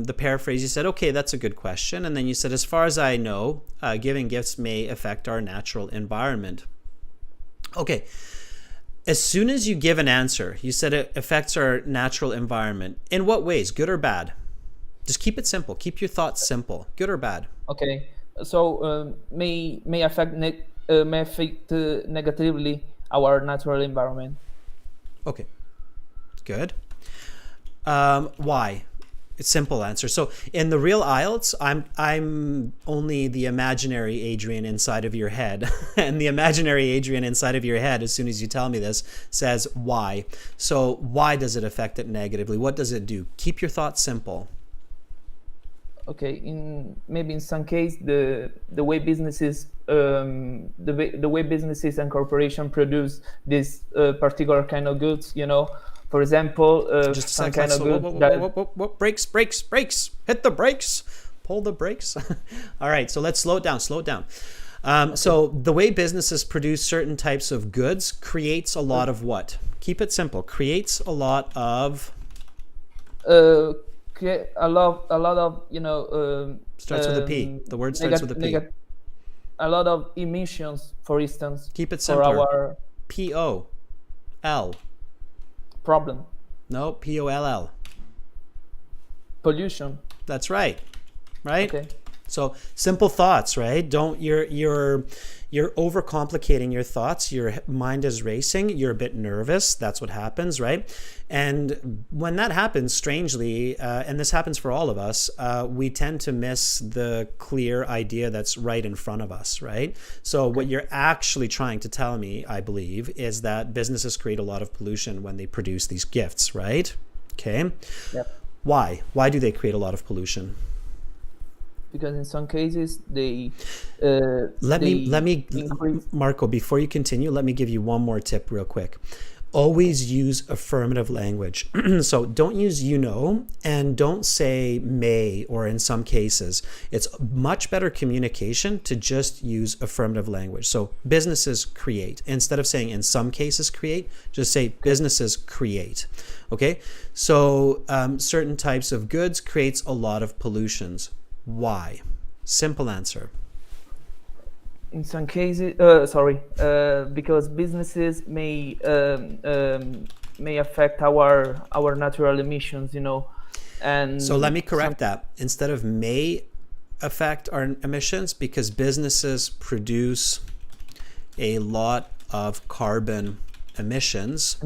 Speaker 1: the paraphrase, you said, okay, that's a good question. And then you said, as far as I know, giving gifts may affect our natural environment. Okay. As soon as you give an answer, you said it affects our natural environment. In what ways? Good or bad? Just keep it simple. Keep your thoughts simple. Good or bad?
Speaker 5: Okay. So may affect negatively our natural environment.
Speaker 1: Okay. Good. Why? It's simple answer. So in the real IELTS, I'm only the imaginary Adrian inside of your head. And the imaginary Adrian inside of your head, as soon as you tell me this, says why. So why does it affect it negatively? What does it do? Keep your thoughts simple.
Speaker 5: Okay, maybe in some case the way businesses the way businesses and corporations produce this particular kind of goods, for example,
Speaker 1: just a
Speaker 5: some
Speaker 1: second.
Speaker 5: kind of good
Speaker 1: Brakes. Hit the brakes. Pull the brakes. All right, so let's slow it down. So the way businesses produce certain types of goods creates a lot of what? Keep it simple. Creates a lot of
Speaker 5: a lot of
Speaker 1: starts with a P. The word starts with a P.
Speaker 5: A lot of emissions, for instance.
Speaker 1: Keep it simpler.
Speaker 5: For our
Speaker 1: P-O-L.
Speaker 5: Problem.
Speaker 1: No, P-O-L-L.
Speaker 5: Pollution.
Speaker 1: That's right. Right?
Speaker 5: Okay.
Speaker 1: So simple thoughts, right? You're overcomplicating your thoughts. Your mind is racing. You're a bit nervous. That's what happens, right? And when that happens, strangely, and this happens for all of us, we tend to miss the clear idea that's right in front of us, right? So what you're actually trying to tell me, I believe, is that businesses create a lot of pollution when they produce these gifts, right? Okay.
Speaker 5: Yep.
Speaker 1: Why? Why do they create a lot of pollution?
Speaker 5: Because in some cases they
Speaker 1: let me Marco, before you continue, let me give you one more tip real quick. always use affirmative language. So don't use you know, and don't say may, or in some cases. It's much better communication to just use affirmative language. So businesses create. Instead of saying in some cases create, just say businesses create. Okay? So certain types of goods creates a lot of pollutions. Why? Simple answer.
Speaker 5: In some cases, because businesses may affect our natural emissions, and
Speaker 1: so let me correct that. Instead of may affect our emissions, because businesses produce a lot of carbon emissions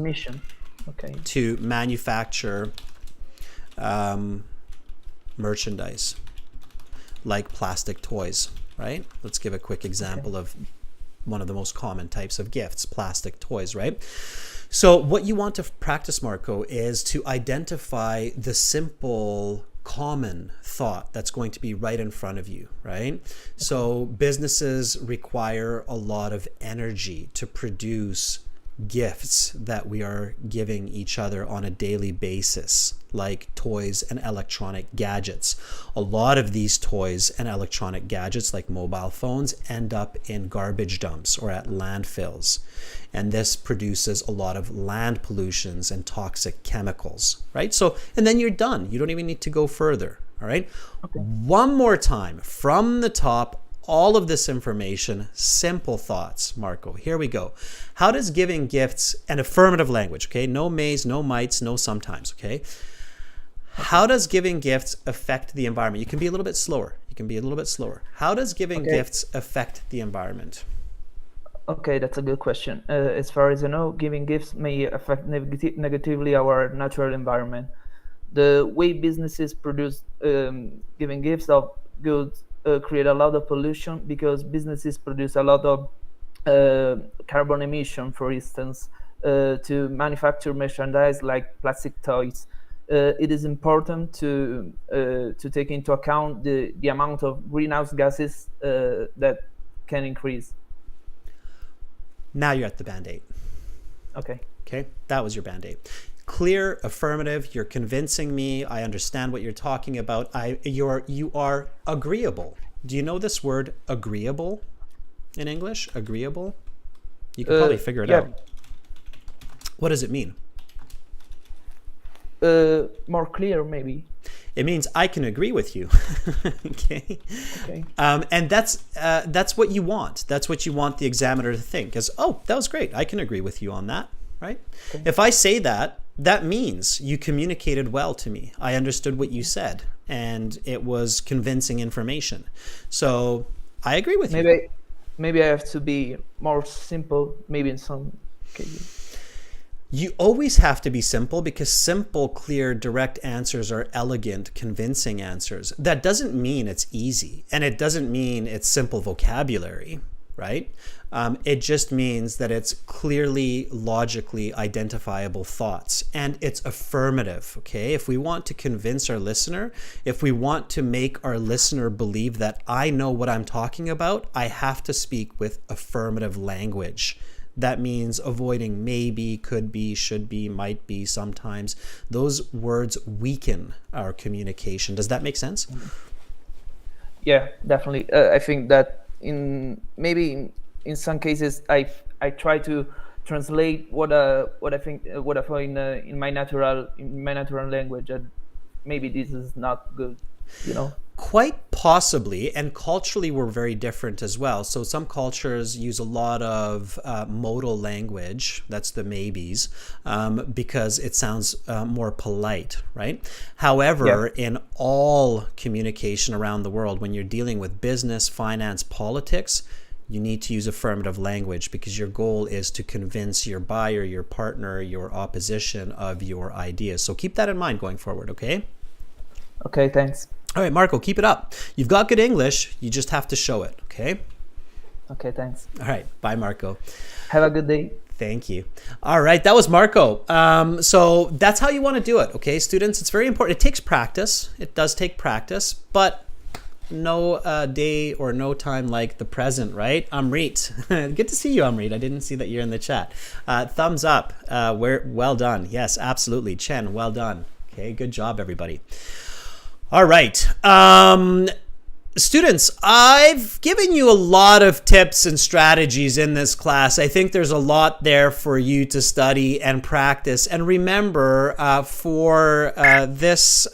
Speaker 5: okay,
Speaker 1: to manufacture merchandise like plastic toys, right? Let's give a quick example of one of the most common types of gifts, plastic toys, right? So what you want to practice, Marco, is to identify the simple common thought that's going to be right in front of you, right? So businesses require a lot of energy to produce gifts that we are giving each other on a daily basis, like toys and electronic gadgets. A lot of these toys and electronic gadgets, like mobile phones, end up in garbage dumps or at landfills. And this produces a lot of land pollutions and toxic chemicals, right? So, and then you're done. You don't even need to go further, all right? Okay. One more time from the top, all of this information, simple thoughts, Marco. Here we go. How does giving gifts, and affirmative language, okay? No mays, no mights, no sometimes, okay? How does giving gifts affect the environment? You can be a little bit slower. How does giving gifts affect the environment?
Speaker 5: Okay, that's a good question. As far as I know, giving gifts may affect negatively our natural environment. The way businesses produce giving gifts of goods create a lot of pollution, because businesses produce a lot of carbon emission, for instance, to manufacture merchandise like plastic toys. It is important to take into account the amount of greenhouse gases that can increase.
Speaker 1: Now you're at the Band-Aid.
Speaker 5: Okay,
Speaker 1: that was your Band-Aid. Clear, affirmative, you're convincing me, I understand what you're talking about. You are agreeable. Do you know this word agreeable in English? Agreeable? You can probably figure it out. What does it mean?
Speaker 5: More clear, maybe.
Speaker 1: It means I can agree with you. Okay. And that's what you want. That's what you want the examiner to think is, oh, that was great. I can agree with you on that, right? Okay. If I say that, that means you communicated well to me. I understood what you said, and it was convincing information. So I agree with you.
Speaker 5: Maybe I have to be more simple, maybe in some cases.
Speaker 1: You always have to be simple, because simple, clear, direct answers are elegant, convincing answers. That doesn't mean it's easy, and it doesn't mean it's simple vocabulary, right? It just means that it's clearly, logically identifiable thoughts, and it's affirmative, okay? If we want to convince our listener, if we want to make our listener believe that I know what I'm talking about, I have to speak with affirmative language. That means avoiding maybe, could be, should be, might be, sometimes. Those words weaken our communication. Does that make sense?
Speaker 5: Yeah, definitely. I think that in some cases I try to translate what I find in my natural language, and maybe this is not good,
Speaker 1: Quite possibly, and culturally we're very different as well. So some cultures use a lot of modal language, that's the maybes, because it sounds more polite, right? However, in all communication around the world, when you're dealing with business, finance, politics, you need to use affirmative language, because your goal is to convince your buyer, your partner, your opposition of your ideas. So keep that in mind going forward, okay?
Speaker 5: Okay, thanks.
Speaker 1: All right, Marco, keep it up. You've got good English. You just have to show it, okay?
Speaker 5: Okay, thanks.
Speaker 1: All right, bye, Marco.
Speaker 5: Have a good day.
Speaker 1: Thank you. All right, that was Marco. So that's how you want to do it, okay, students? It's very important. It takes practice. It does take practice, but day or no time like the present, right? Amrit, good to see you, Amrit. I didn't see that you're in the chat. Thumbs up. Well done. Yes, absolutely. Chen, well done. Okay, good job, everybody. All right. Students, I've given you a lot of tips and strategies in this class. I think there's a lot there for you to study and practice. And remember, for this,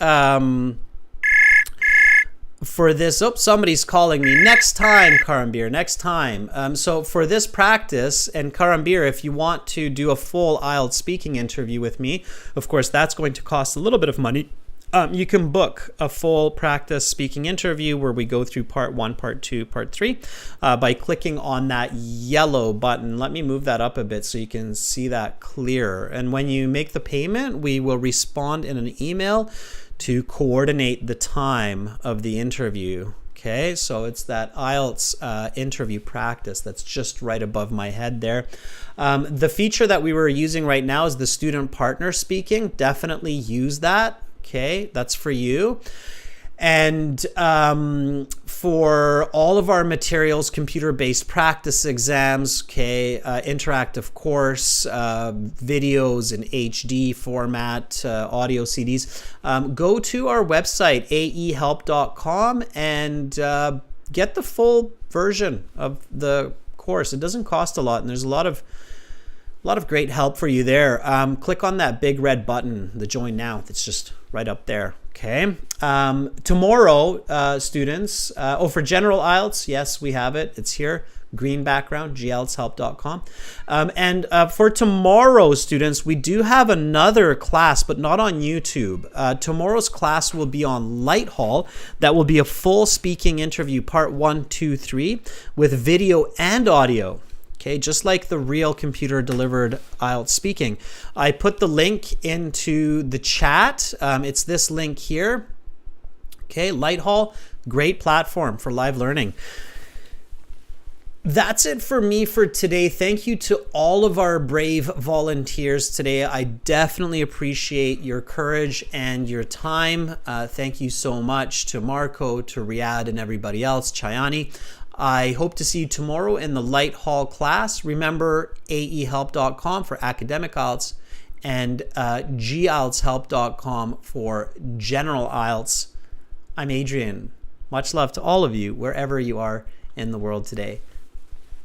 Speaker 1: somebody's calling me. Next time, Karambir, next time. So for this practice, and Karambir, if you want to do a full IELTS speaking interview with me, of course, that's going to cost a little bit of money. You can book a full practice speaking interview where we go through part 1, part 2, part 3 by clicking on that yellow button. Let me move that up a bit so you can see that clearer. And when you make the payment, we will respond in an email to coordinate the time of the interview. Okay, so it's that IELTS interview practice that's just right above my head there. The feature that we were using right now is the student partner speaking. Definitely use that. Okay, that's for you. And for all of our materials, computer-based practice exams, okay, interactive course, videos in HD format, audio CDs, go to our website, aehelp.com, and get the full version of the course. It doesn't cost a lot, and there's a lot of great help for you there. Click on that big red button, the join now, that's just right up there. Okay. Tomorrow, students, for general IELTS, yes, we have it. It's here. Green background, gieltshelp.com. And for tomorrow, students, we do have another class, but not on YouTube. Tomorrow's class will be on Lighthall. That will be a full speaking interview, part 1, 2, 3, with video and audio. Okay, just like the real computer delivered IELTS speaking. I put the link into the chat. It's this link here. Okay, Lighthall, great platform for live learning. That's it for me for today. Thank you to all of our brave volunteers today. I definitely appreciate your courage and your time. Thank you so much to Marco, to Riyadh, and everybody else, Chayani. I hope to see you tomorrow in the Lighthall class. Remember, aehelp.com for academic IELTS and gieltshelp.com for general IELTS. I'm Adrian. Much love to all of you, wherever you are in the world today.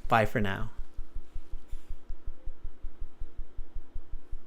Speaker 1: Bye for now.